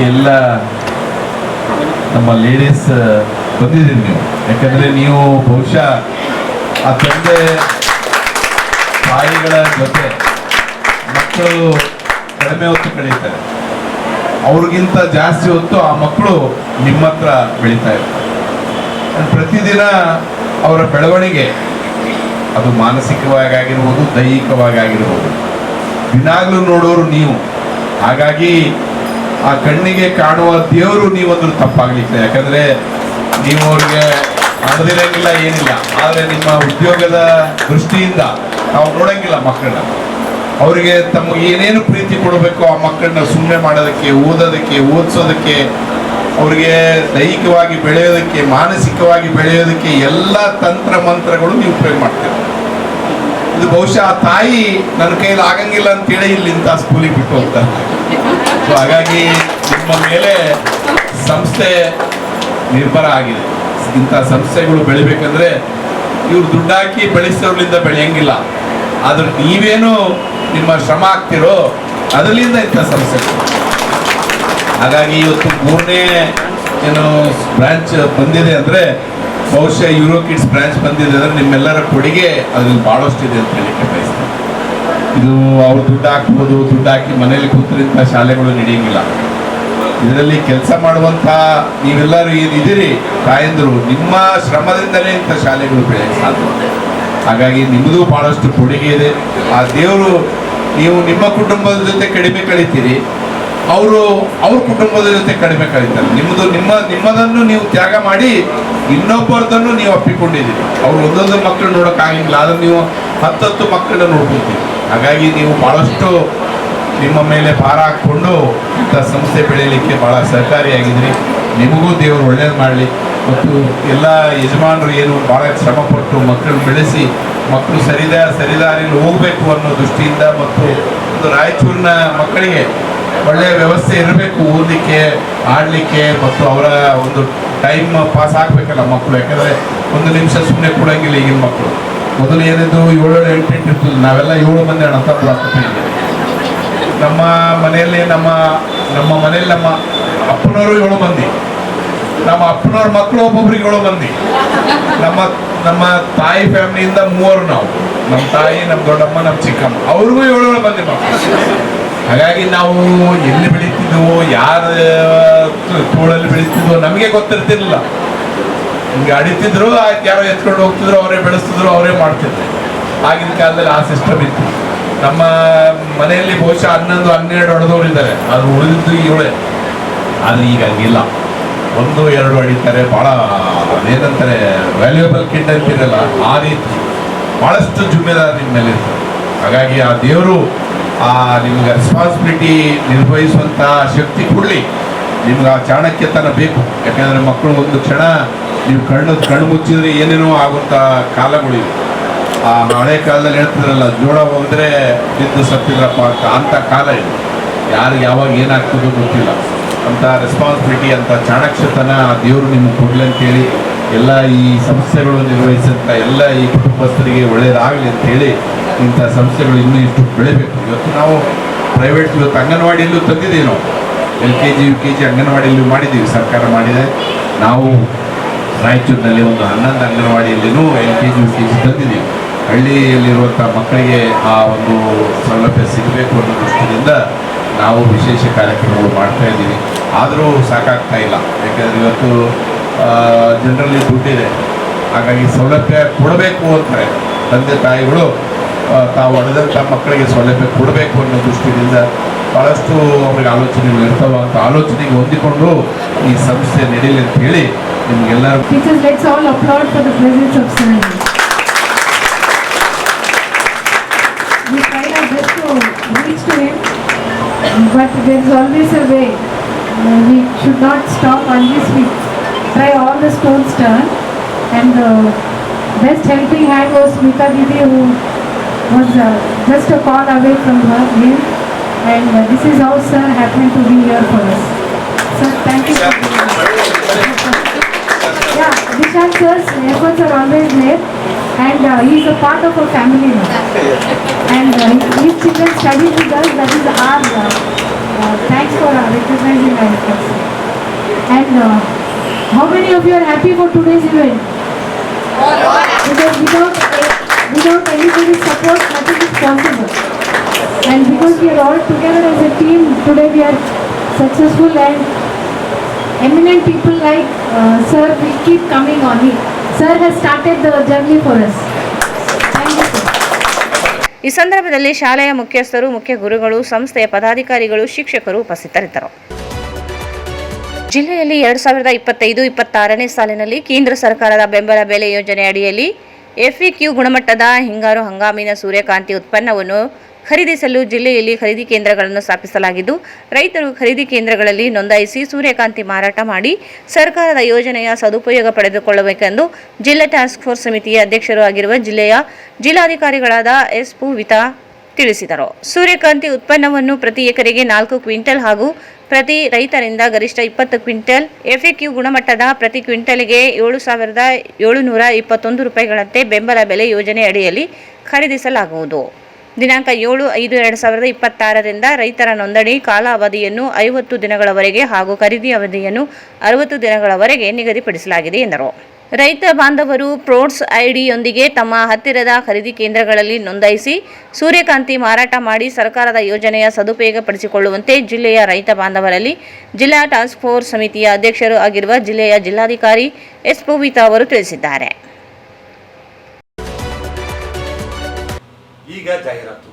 ಎಲ್ಲ ನಮ್ಮ ಲೇಡೀಸ್ ಬಂದಿದ್ದೀರಿ ನೀವು. ಯಾಕಂದರೆ ನೀವು ಬಹುಶಃ ಆ ತಂದೆ ತಾಯಿಗಳ ಜೊತೆ ಮಕ್ಕಳು ಕಡಿಮೆ ಹೊತ್ತು ಕಳೀತಾರೆ, ಅವ್ರಿಗಿಂತ ಜಾಸ್ತಿ ಹೊತ್ತು ಆ ಮಕ್ಕಳು ನಿಮ್ಮ ಹತ್ರ ಬೆಳೀತಾ ಇರ್ತಾರೆ. ಪ್ರತಿದಿನ ಅವರ ಬೆಳವಣಿಗೆ ಅದು ಮಾನಸಿಕವಾಗಿ ಆಗಿರ್ಬೋದು, ದೈಹಿಕವಾಗಿ ಆಗಿರ್ಬೋದು, ದಿನಾಗ್ಲೂ ನೋಡೋರು ನೀವು. ಹಾಗಾಗಿ ಆ ಕಣ್ಣಿಗೆ ಕಾಣುವ ದೇವರು ನೀವಂದ್ರೂ ತಪ್ಪಾಗ್ಲಿಕ್ಕೆ, ಯಾಕಂದ್ರೆ ನೀವು ಅವ್ರಿಗೆ ಮಾಡದಿರಂಗಿಲ್ಲ, ಏನಿಲ್ಲ. ಆದರೆ ನಿಮ್ಮ ಉದ್ಯೋಗದ ದೃಷ್ಟಿಯಿಂದ ನಾವು ನೋಡಂಗಿಲ್ಲ ಮಕ್ಕಳನ್ನ. ಅವರಿಗೆ ತಮಗೆ ಏನೇನು ಪ್ರೀತಿ ಕೊಡಬೇಕು ಆ ಮಕ್ಕಳನ್ನ ಸುಮ್ಮನೆ ಮಾಡೋದಕ್ಕೆ, ಓದೋದಕ್ಕೆ, ಓದಿಸೋದಕ್ಕೆ, ಅವ್ರಿಗೆ ದೈಹಿಕವಾಗಿ ಬೆಳೆಯೋದಕ್ಕೆ, ಮಾನಸಿಕವಾಗಿ ಬೆಳೆಯೋದಕ್ಕೆ ಎಲ್ಲ ತಂತ್ರ ಮಂತ್ರಗಳು ನೀವು ಉಪಯೋಗ ಮಾಡ್ತೀರ. ಇದು ಬಹುಶಃ ಆ ತಾಯಿ ನನ್ನ ಕೈಯಲ್ಲಿ ಆಗಂಗಿಲ್ಲ ಅಂತೇಳಿ ಇಲ್ಲಿ ಇಂಥ ಸ್ಕೂಲಿಗೆ ಬಿಟ್ಟು ಹೋಗ್ತಾರೆ. ಸೊ ಹಾಗಾಗಿ ನಿಮ್ಮ ಮೇಲೆ ಸಂಸ್ಥೆ ನಿರ್ಭರ ಆಗಿದೆ. ಇಂಥ ಸಂಸ್ಥೆಗಳು ಬೆಳಿಬೇಕಂದ್ರೆ ಇವ್ರು ದುಡ್ಡಾಕಿ ಬೆಳೆಸೋದ್ರಿಂದ ಬೆಳೆಯಂಗಿಲ್ಲ. ಆದ್ರೆ ನೀವೇನು ನಿಮ್ಮ ಶ್ರಮ ಆಗ್ತಿರೋ ಅದರಿಂದ ಇಂಥ ಸಂಸ್ಥೆಗಳು. ಹಾಗಾಗಿ ಇವತ್ತು 3ನೇ ಏನು ಬ್ರಾಂಚ್ ಬಂದಿದೆ ಅಂದರೆ ಬಹುಶಃ ಯೂರೋ ಕಿಡ್ಸ್ ಬ್ರಾಂಚ್ ಬಂದಿದೆ ಅಂದರೆ ನಿಮ್ಮೆಲ್ಲರ ಕೊಡುಗೆ ಅದ್ರಲ್ಲಿ ಭಾಳಷ್ಟಿದೆ ಅಂತ ಹೇಳಲಿಕ್ಕೆ ಬಯಸ್ತೇನೆ. ಇದು ಅವ್ರು ದುಡ್ಡು ಹಾಕ್ಬೋದು, ದುಡ್ಡು ಹಾಕಿ ಮನೇಲಿ ಕೂತ್ರಿಂತ ಶಾಲೆಗಳು ನಡೆಯಂಗಿಲ್ಲ. ಇದರಲ್ಲಿ ಕೆಲಸ ಮಾಡುವಂಥ ನೀವೆಲ್ಲರೂ ಏನಿದ್ದೀರಿ ತಾಯಂದರು, ನಿಮ್ಮ ಶ್ರಮದಿಂದಲೇ ಇಂಥ ಶಾಲೆಗಳು ಬೆಳೆಯಕ್ಕೆ ಸಾಧ್ಯ. ಹಾಗಾಗಿ ನಿಮ್ಮದು ಭಾಳಷ್ಟು ಕೊಡುಗೆ ಇದೆ. ಆ ದೇವರು, ನೀವು ನಿಮ್ಮ ಕುಟುಂಬದ ಜೊತೆ ಕಡಿಮೆ ಕಳೀತೀರಿ, ಅವರು ಅವ್ರ ಕುಟುಂಬದ ಜೊತೆ ಕಡಿಮೆ ಕಳೀತಾರೆ. ನಿಮ್ಮದನ್ನು ನೀವು ತ್ಯಾಗ ಮಾಡಿ ಇನ್ನೊಬ್ಬರದನ್ನು ನೀವು ಅಪ್ಪಿಕೊಂಡಿದ್ದೀರಿ. ಅವ್ರು ಒಂದೊಂದು ಮಕ್ಕಳು ನೋಡೋಕ್ಕಾಗಿಲ್ಲ, ಆದರೆ ನೀವು 10 ಮಕ್ಕಳನ್ನ ನೋಡ್ಕೊತೀರಿ. ಹಾಗಾಗಿ ನೀವು ಭಾಳಷ್ಟು ನಿಮ್ಮ ಮೇಲೆ ಭಾರ ಹಾಕ್ಕೊಂಡು ಇಂಥ ಸಂಸ್ಥೆ ಬೆಳೀಲಿಕ್ಕೆ ಭಾಳ ಸಹಕಾರಿಯಾಗಿದ್ರಿ. ನಿಮಗೂ ದೇವರು ಒಳ್ಳೇದು ಮಾಡಲಿ. ಮತ್ತು ಎಲ್ಲ ಯಜಮಾನರು ಏನು ಭಾಳ ಶ್ರಮಪಟ್ಟು ಮಕ್ಕಳು ಬೆಳೆಸಿ ಮಕ್ಕಳು ಸರಿದಾರಿಯಲ್ಲಿ ಹೋಗಬೇಕು ಅನ್ನೋ ದೃಷ್ಟಿಯಿಂದ, ಮತ್ತು ಒಂದು ರಾಯಚೂರಿನ ಮಕ್ಕಳಿಗೆ ಒಳ್ಳೆಯ ವ್ಯವಸ್ಥೆ ಇರಬೇಕು, ಓದಲಿಕ್ಕೆ, ಆಡಲಿಕ್ಕೆ, ಮತ್ತು ಅವರ ಒಂದು ಟೈಮ್ ಪಾಸ್ ಆಗಬೇಕಲ್ಲ ಮಕ್ಕಳು. ಯಾಕಂದರೆ 1 ನಿಮಿಷ ಸುಮ್ಮನೆ ಕೊಡೋಂಗಿಲ್ಲ ಈಗಿನ ಮಕ್ಕಳು. ಮೊದಲು ಏನಿದ್ದು 7 8 ಇರ್ತದೆ. ನಾವೆಲ್ಲ 7 ಮಂದಿ ಅಣ್ಣ ತಪ್ಪು ಆಗ್ತದೆ. ನಮ್ಮ ಮನೆಯಲ್ಲಿ ನಮ್ಮ ಅಪ್ಪನವರು 7 ಮಂದಿ, ನಮ್ಮ ಅಪ್ಪನವ್ರ ಮಕ್ಕಳು ಒಬ್ಬೊಬ್ರಿಗೆ 7 ಮಂದಿ, ನಮ್ಮ ತಾಯಿ ಫ್ಯಾಮಿಲಿಯಿಂದ 3 ನಾವು, ನಮ್ಮ ತಾಯಿ, ನಮ್ಮ ದೊಡ್ಡಮ್ಮ, ನಮ್ಮ ಚಿಕ್ಕಮ್ಮ, ಅವ್ರಿಗೂ 7 ಮಂದಿ ಮಕ್ಕಳು. ಹಾಗಾಗಿ ನಾವು ಎಲ್ಲಿ ಬೆಳೀತಿದ್ವೋ, ಯಾರ ತೋಳಲ್ಲಿ ಬೆಳೀತಿದ್ವೋ ನಮಗೆ ಗೊತ್ತಿರ್ತಿರ್ಲಿಲ್ಲ. ಹಿಂಗೆ ಅಡಿತಿದ್ರು, ಆಯ್ತು ಯಾರೋ ಎತ್ಕೊಂಡು ಹೋಗ್ತಿದ್ರು, ಅವರೇ ಬೆಳೆಸ್ತಿದ್ರು, ಅವರೇ ಮಾಡ್ತಿದ್ರು. ಆಗಿನ ಕಾಲದಲ್ಲಿ ಆ ಸಿಸ್ಟಮ್ ಇತ್ತು. ನಮ್ಮ ಮನೆಯಲ್ಲಿ ಬಹುಶಃ 11 12 ಹೊಡೆದವ್ರು ಇದ್ದಾರೆ, ಅದು ಉಳಿದಿದ್ದು 7. ಆದರೆ ಈಗ ಹಂಗಿಲ್ಲ, 1 2 ಹೊಡಿತಾರೆ. ಭಾಳ ಅದೇನಂತಾರೆ ವ್ಯಾಲ್ಯೂಯಬಲ್ ಕಿಡ್ ಅಂತಿರಲ್ಲ, ಆ ರೀತಿ ಭಾಳಷ್ಟು ಜುಮ್ಮೆದಾರಿ ನಿಮ್ಮ ಮೇಲೆ ಇರ್ತದೆ. ಹಾಗಾಗಿ ಆ ದೇವರು ನಿಮ್ಗೆ ರೆಸ್ಪಾನ್ಸಿಬಿಲಿಟಿ ನಿರ್ವಹಿಸುವಂಥ ಶಕ್ತಿ ಕೊಡಲಿ. ನಿಮ್ಗೆ ಆ ಚಾಣಕ್ಯತನ ಬೇಕು. ಯಾಕಂದರೆ ಮಕ್ಕಳು ಒಂದು ಕ್ಷಣ ನೀವು ಕಣ್ಣು ಮುಚ್ಚಿದ್ರೆ ಏನೇನೋ ಆಗುವಂಥ ಕಾಲಗಳಿವೆ. ಆ ಹಳೆ ಕಾಲದಲ್ಲಿ ಹೇಳ್ತಿದ್ರಲ್ಲ, ಜೋಳ ಹೋದರೆ ಬಿದ್ದು ಸತ್ತಿದ್ರಪ್ಪ ಅಂಥ ಕಾಲ ಇದೆ. ಯಾರಿಗೆ ಯಾವಾಗ ಏನಾಗ್ತದೋ ಗೊತ್ತಿಲ್ಲ. ಅಂಥ ರೆಸ್ಪಾನ್ಸಿಬಿಲಿಟಿ, ಅಂಥ ಚಾಣಕ್ಷತನ ದೇವರು ನಿಮಗೆ ಕೊಡಲಿ ಅಂತೇಳಿ ಎಲ್ಲ ಈ ಸಂಸ್ಥೆಗಳು ನಿರ್ವಹಿಸಿದಂಥ ಎಲ್ಲ ಈ ಕುಟುಂಬಸ್ಥರಿಗೆ ಒಳ್ಳೆಯದಾಗಲಿ ಅಂತೇಳಿ ಇಂಥ ಸಂಸ್ಥೆಗಳು ಇನ್ನೂ ಇಷ್ಟು ಬೆಳಿಬೇಕು. ಇವತ್ತು ನಾವು ಪ್ರೈವೇಟ್, ಇವತ್ತು ಅಂಗನವಾಡಿಯಲ್ಲೂ ತಂದಿದ್ದೀವಿ. ನಾವು LKG UKG ಅಂಗನವಾಡಿಯಲ್ಲೂ ಮಾಡಿದ್ದೀವಿ, ಸರ್ಕಾರ ಮಾಡಿದೆ. ನಾವು ರಾಯಚೂರಿನಲ್ಲಿ ಒಂದು 11 ಅಂಗನವಾಡಿಯಲ್ಲಿನೂ LKG UKG ತಂದಿದ್ದೀವಿ. ಹಳ್ಳಿಯಲ್ಲಿರುವಂಥ ಮಕ್ಕಳಿಗೆ ಆ ಒಂದು ಸೌಲಭ್ಯ ಸಿಗಬೇಕು ಅನ್ನೋ ದೃಷ್ಟಿಯಿಂದ ನಾವು ವಿಶೇಷ ಕಾರ್ಯಕ್ರಮಗಳು ಮಾಡ್ತಾ ಇದ್ದೀವಿ. ಆದರೂ ಸಾಕಾಗ್ತಾ ಇಲ್ಲ. ಯಾಕೆಂದರೆ ಇವತ್ತು ಜನರಲ್ಲಿ ದುಡ್ಡಿದೆ. ಹಾಗಾಗಿ ಸೌಲಭ್ಯ ಕೊಡಬೇಕು ಅಂತಾರೆ ತಂದೆ ತಾಯಿಗಳು, ತಾವು ಹೊಡೆದಂಥ ಮಕ್ಕಳಿಗೆ ಸೌಲಭ್ಯ ಕೊಡಬೇಕು ಅನ್ನೋ ದೃಷ್ಟಿಯಿಂದ ಭಾಳಷ್ಟು ಅವ್ರಿಗೆ ಆಲೋಚನೆಗಳು ಇರ್ತಾವೆ. ಅಂತ ಆಲೋಚನೆಗೆ ಹೊಂದಿಕೊಂಡು ಈ ಸಂಸ್ಥೆ ನಡೀಲಿ ಅಂತ ಹೇಳಿ ನಿಮಗೆಲ್ಲರೂ. Teachers, let's all applaud for the presence of Sir. We tried our best to reach to him, but there is always a way. We should not stop unless we try all the stones turn. And the best helping hand was Smita Didi, who was just a call away from him. And this is how Sir happened to be here for us. Sir, thank you. Yeah, Dishant Sir's efforts are always there, and he is a part of our family now. And his children study with us. That is our thanks for recognizing our efforts. And how many of you are happy for today's event? Because without anybody's support, nothing is possible. And because we are all together as a team, today we are successful, and eminent people like Sir will keep coming on. Sir has started the journey for us. Thank you, sir. ಈ ಸಂದರ್ಭದಲ್ಲಿ ಶಾಲೆಯ ಮುಖ್ಯಸ್ಥರು, ಮುಖ್ಯ ಗುರುಗಳು, ಸಂಸ್ಥೆಯ ಪದಾಧಿಕಾರಿಗಳು, ಶಿಕ್ಷಕರು ಉಪಸ್ಥಿತರಿದ್ದರು. ಜಿಲ್ಲೆಯಲ್ಲಿ 2025-26ನೇ ಸಾಲಿನಲ್ಲಿ ಕೇಂದ್ರ ಸರ್ಕಾರದ ಬೆಂಬಲ ಬೆಲೆ ಯೋಜನೆ ಅಡಿಯಲ್ಲಿ FAQ ಗುಣಮಟ್ಟದ ಹಿಂಗಾರು ಹಂಗಾಮಿನ ಸೂರ್ಯಕಾಂತಿ ಉತ್ಪನ್ನವನ್ನು ಖರೀದಿಸಲು ಜಿಲ್ಲೆಯಲ್ಲಿ ಖರೀದಿ ಕೇಂದ್ರಗಳನ್ನು ಸ್ಥಾಪಿಸಲಾಗಿದ್ದು, ರೈತರು ಖರೀದಿ ಕೇಂದ್ರಗಳಲ್ಲಿ ನೋಂದಾಯಿಸಿ ಸೂರ್ಯಕಾಂತಿ ಮಾರಾಟ ಮಾಡಿ ಸರ್ಕಾರದ ಯೋಜನೆಯ ಸದುಪಯೋಗ ಪಡೆದುಕೊಳ್ಳಬೇಕೆಂದು ಜಿಲ್ಲಾ ಟಾಸ್ಕ್ ಫೋರ್ಸ್ ಸಮಿತಿಯ ಅಧ್ಯಕ್ಷರು ಆಗಿರುವ ಜಿಲ್ಲಾಧಿಕಾರಿಗಳಾದ ಎಸ್ ಪೂವಿತಾ ತಿಳಿಸಿದರು. ಸೂರ್ಯಕಾಂತಿ ಉತ್ಪನ್ನವನ್ನು ಪ್ರತಿ ಎಕರೆಗೆ 4 ಕ್ವಿಂಟಲ್ ಹಾಗೂ ಪ್ರತಿ ರೈತರಿಂದ ಗರಿಷ್ಠ 20 ಕ್ವಿಂಟಲ್ FAQ ಗುಣಮಟ್ಟದ ಪ್ರತಿ ಕ್ವಿಂಟಲ್ಗೆ 7,721 ರೂಪಾಯಿಗಳಂತೆ ಬೆಂಬಲ ಬೆಲೆ ಯೋಜನೆ ಅಡಿಯಲ್ಲಿ ಖರೀದಿಸಲಾಗುವುದು. ದಿನಾಂಕ 7/5/2026ರಿಂದ ರೈತರ ನೋಂದಣಿ ಕಾಲಾವಧಿಯನ್ನು 50 ದಿನಗಳವರೆಗೆ ಹಾಗೂ ಖರೀದಿ ಅವಧಿಯನ್ನು 60 ದಿನಗಳವರೆಗೆ ನಿಗದಿಪಡಿಸಲಾಗಿದೆ ಎಂದರು. ರೈತ ಬಾಂಧವರು ಪ್ರೋಡ್ಸ್ ಐಡಿಯೊಂದಿಗೆ ತಮ್ಮ ಹತ್ತಿರದ ಖರೀದಿ ಕೇಂದ್ರಗಳಲ್ಲಿ ನೋಂದಾಯಿಸಿ ಸೂರ್ಯಕಾಂತಿ ಮಾರಾಟ ಮಾಡಿ ಸರ್ಕಾರದ ಯೋಜನೆಯ ಸದುಪಯೋಗಪಡಿಸಿಕೊಳ್ಳುವಂತೆ ಜಿಲ್ಲೆಯ ರೈತ ಬಾಂಧವರಲ್ಲಿ ಜಿಲ್ಲಾ ಟಾಸ್ಕ್ ಫೋರ್ಸ್ ಸಮಿತಿಯ ಅಧ್ಯಕ್ಷರು ಆಗಿರುವ ಜಿಲ್ಲೆಯ ಜಿಲ್ಲಾಧಿಕಾರಿ ಎಸ್ ಪೂವಿತಾ ಅವರು ತಿಳಿಸಿದ್ದಾರೆ. ಈಗ ಜಾಹೀರಾತು.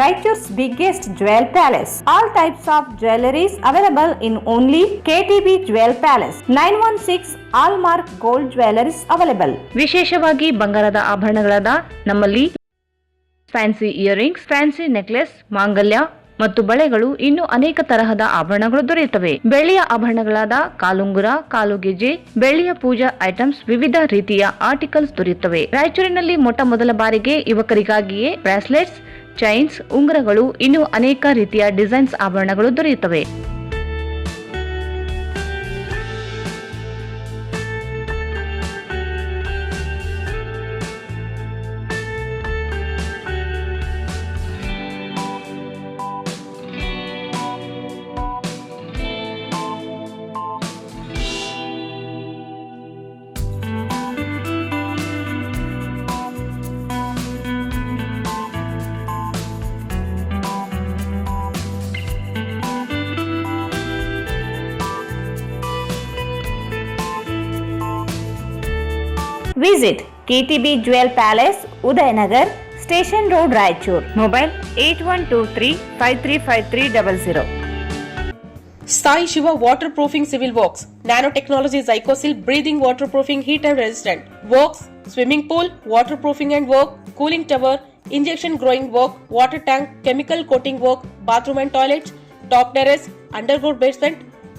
Raichur's biggest jewel palace. All types of jewelries available in only KTB Jewel Palace. 916 Allmark Gold Jewelries available. ವಿಶೇಷವಾಗಿ ಬಂಗಾರದ ಆಭರಣಗಳಾದ ನಮ್ಮಲ್ಲಿ ಫ್ಯಾನ್ಸಿ ಇಯರಿಂಗ್ಸ್, ಫ್ಯಾನ್ಸಿ ನೆಕ್ಲೆಸ್, ಮಾಂಗಲ್ಯ ಮತ್ತು ಬಳೆಗಳು ಇನ್ನೂ ಅನೇಕ ತರಹದ ಆಭರಣಗಳು ದೊರೆಯುತ್ತವೆ. ಬೆಳ್ಳಿಯ ಆಭರಣಗಳಾದ ಕಾಲುಂಗುರ, ಕಾಲುಗೆಜೆ, ಬೆಳ್ಳಿಯ ಪೂಜಾ ಐಟಮ್ಸ್, ವಿವಿಧ ರೀತಿಯ ಆರ್ಟಿಕಲ್ಸ್ ದೊರೆಯುತ್ತವೆ. ರಾಯಚೂರಿನಲ್ಲಿ ಮೊದಲ ಬಾರಿಗೆ ಯುವಕರಿಗಾಗಿಯೇ ಬ್ರಾಸ್ಲೆಟ್ಸ್, ಚೈನ್ಸ್, ಉಂಗುರಗಳು ಇನ್ನೂ ಅನೇಕ ರೀತಿಯ ಡಿಸೈನ್ಸ್ ಆಭರಣಗಳು ದೊರೆಯುತ್ತವೆ. Visit KTB Jewel Palace, Udayanagar, Station Road, Raichur. Mobile 8123-535300. Sai Shiva Waterproofing Civil Works, Nanotechnology Zycosil Breathing Waterproofing Heater Resistant. Works, Swimming Pool, Waterproofing and Work, Cooling Tower, Injection Growing Work, Water Tank, Chemical Coating Work, Bathroom and Toilets, Top Terrace, Underground Basement,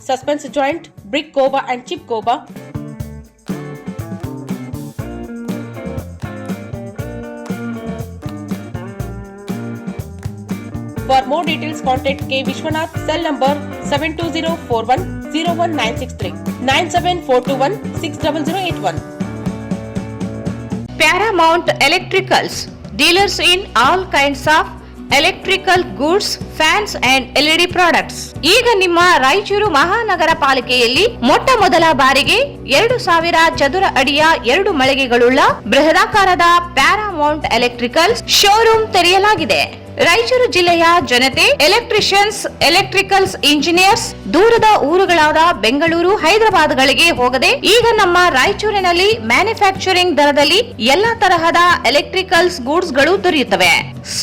Suspense Joint, Brick Coba and Chip Coba. For more details, contact K. Vishwanath, cell number 72041-01963, 97421-60081. Paramount Electricals, dealers in all kinds of electrical goods, fans and LED products. ಈಗ ನಿಮ್ಮ ರಾಯಚೂರು ಮಹಾನಗರ ಪಾಲಿಕೆಯಲ್ಲಿ ಮೊದಲ ಬಾರಿಗೆ 2000 ಚದುರ ಅಡಿಯ 2 ಮಳಿಗೆಗಳುಳ್ಳ ಬೃಹದಾಕಾರದ Paramount electricals showroom ತೆರೆಯಲಾಗಿದೆ. ರಾಯಚೂರು ಜಿಲ್ಲೆಯ ಜನತೆ, electricians, electricals engineers ದೂರದ ಊರುಗಳಾದ ಬೆಂಗಳೂರು, ಹೈದರಾಬಾದ್ಗಳಿಗೆ ಹೋಗದೆ ಈಗ ನಮ್ಮ ರಾಯಚೂರಿನಲ್ಲಿ ಮ್ಯಾನುಫ್ಯಾಕ್ಚರಿಂಗ್ ದರದಲ್ಲಿ ಎಲ್ಲಾ ತರಹದ ಎಲೆಕ್ಟ್ರಿಕಲ್ಸ್ ಗೂಡ್ಸ್ ಗಳು ದೊರೆಯುತ್ತವೆ.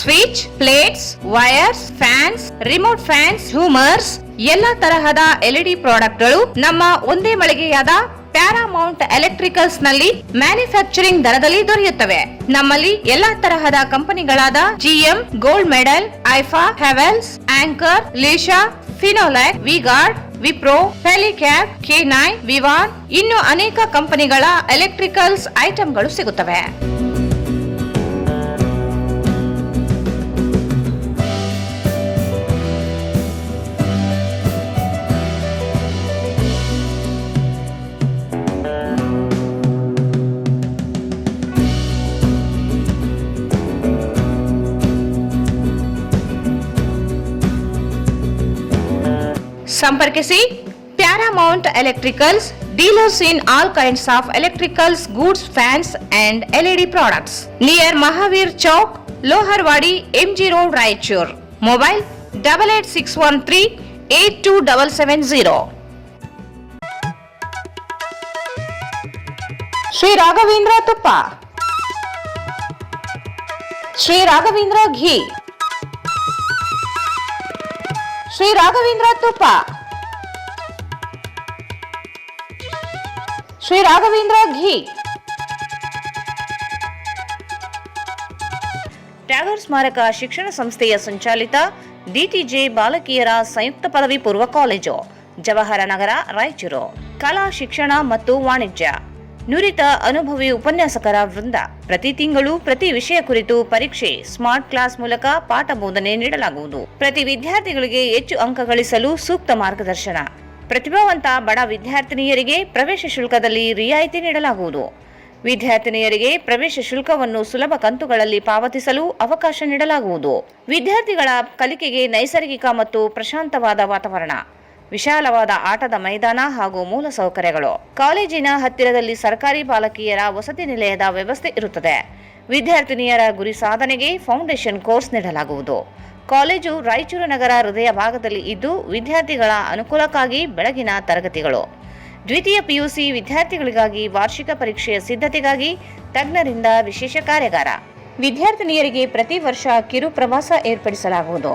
Switch, plates, wires, fans, remote fans, ಹ್ಯೂಮರ್ಸ್, ಎಲ್ಲಾ ತರಹದ LED ಪ್ರಾಡಕ್ಟ್ ಗಳು ನಮ್ಮ ಒಂದೇ ಮಳಿಗೆಯಾದ ಪ್ಯಾರಾಮೌಂಟ್ ಎಲೆಕ್ಟ್ರಿಕಲ್ಸ್ ನಲ್ಲಿ ಮ್ಯಾನುಫ್ಯಾಕ್ಚರಿಂಗ್ ದರದಲ್ಲಿ ದೊರೆಯುತ್ತವೆ. ನಮ್ಮಲ್ಲಿ ಎಲ್ಲಾ ತರಹದ ಕಂಪನಿಗಳಾದ GM, ಗೋಲ್ಡ್ ಮೆಡಲ್, ಐಫಾ, ಹೆವೆಲ್ಸ್, ಆಂಕರ್, ಲೀಶಾ, ಫಿನೋಲ್ಯಾಕ್, ವಿಗಾರ್ಡ್, ವಿಪ್ರೋ, ಫೆಲಿಕ್ಯಾಪ್, K9, ವಿವಾನ್ ಇನ್ನು ಅನೇಕ ಕಂಪನಿಗಳ ಎಲೆಕ್ಟ್ರಿಕಲ್ಸ್ ಐಟಂಗಳು ಸಿಗುತ್ತವೆ. ಸಂಪರ್ಕಿಸಿ Paramount Electricals, dealers in all kinds of electricals goods, fans and LED products, near Mahavir Chowk, Loharwadi, MG road, Raichur. Mobile 8861382770. Shri Raghavendra ತುಪ್ಪ, ಶ್ರೀ ರಾಘವೇಂದ್ರ ಘೀ, ಶ್ರೀ ರಾಘವೇಂದ್ರ ತುಪ್ಪ, ಶ್ರೀ ರಾಘವೇಂದ್ರ ಘೀ. ಟ್ಯಾಗರ್ ಸ್ಮಾರಕ ಶಿಕ್ಷಣ ಸಂಸ್ಥೆಯ ಸಂಚಾಲಿತ DTJ ಬಾಲಕಿಯರ ಸಂಯುಕ್ತ ಪದವಿ ಪೂರ್ವ ಕಾಲೇಜು, ಜವಾಹರ ನಗರ, ರಾಯಚೂರು. ಕಲಾ ಶಿಕ್ಷಣ ಮತ್ತು ವಾಣಿಜ್ಯ, ನುರಿತ ಅನುಭವಿ ಉಪನ್ಯಾಸಕರ ವೃಂದ. ಪ್ರತಿ ತಿಂಗಳು ಪ್ರತಿ ವಿಷಯ ಕುರಿತು ಪರೀಕ್ಷೆ, ಸ್ಮಾರ್ಟ್ ಕ್ಲಾಸ್ ಮೂಲಕ ಪಾಠ ಬೋಧನೆ ನೀಡಲಾಗುವುದು. ಪ್ರತಿ ವಿದ್ಯಾರ್ಥಿಗಳಿಗೆ ಹೆಚ್ಚು ಅಂಕ ಗಳಿಸಲು ಸೂಕ್ತ ಮಾರ್ಗದರ್ಶನ. ಪ್ರತಿಭಾವಂತ ಬಡ ವಿದ್ಯಾರ್ಥಿನಿಯರಿಗೆ ಪ್ರವೇಶ ಶುಲ್ಕದಲ್ಲಿ ರಿಯಾಯಿತಿ ನೀಡಲಾಗುವುದು. ವಿದ್ಯಾರ್ಥಿನಿಯರಿಗೆ ಪ್ರವೇಶ ಶುಲ್ಕವನ್ನು ಸುಲಭ ಕಂತುಗಳಲ್ಲಿ ಪಾವತಿಸಲು ಅವಕಾಶ ನೀಡಲಾಗುವುದು. ವಿದ್ಯಾರ್ಥಿಗಳ ಕಲಿಕೆಗೆ ನೈಸರ್ಗಿಕ ಮತ್ತು ಪ್ರಶಾಂತವಾದ ವಾತಾವರಣ. ವಿಶಾಲವಾದ ಆಟದ ಮೈದಾನ ಹಾಗೂ ಮೂಲ ಸೌಕರ್ಯಗಳು. ಕಾಲೇಜಿನ ಹತ್ತಿರದಲ್ಲಿ ಸರ್ಕಾರಿ ಬಾಲಕಿಯರ ವಸತಿ ನಿಲಯದ ವ್ಯವಸ್ಥೆ ಇರುತ್ತದೆ. ವಿದ್ಯಾರ್ಥಿನಿಯರ ಗುರಿ ಸಾಧನೆಗೆ ಫೌಂಡೇಶನ್ ಕೋರ್ಸ್ ನೀಡಲಾಗುವುದು. ಕಾಲೇಜು ರಾಯಚೂರು ನಗರ ಹೃದಯ ಭಾಗದಲ್ಲಿ ಇದ್ದು ವಿದ್ಯಾರ್ಥಿಗಳ ಅನುಕೂಲಕ್ಕಾಗಿ ಬೆಳಗಿನ ತರಗತಿಗಳು. ದ್ವಿತೀಯ ಪಿಯುಸಿ ವಿದ್ಯಾರ್ಥಿಗಳಿಗಾಗಿ ವಾರ್ಷಿಕ ಪರೀಕ್ಷೆಯ ಸಿದ್ಧತೆಗಾಗಿ ತಜ್ಞರಿಂದ ವಿಶೇಷ ಕಾರ್ಯಾಗಾರ. ವಿದ್ಯಾರ್ಥಿನಿಯರಿಗೆ ಪ್ರತಿ ವರ್ಷ ಕಿರು ಪ್ರವಾಸ ಏರ್ಪಡಿಸಲಾಗುವುದು.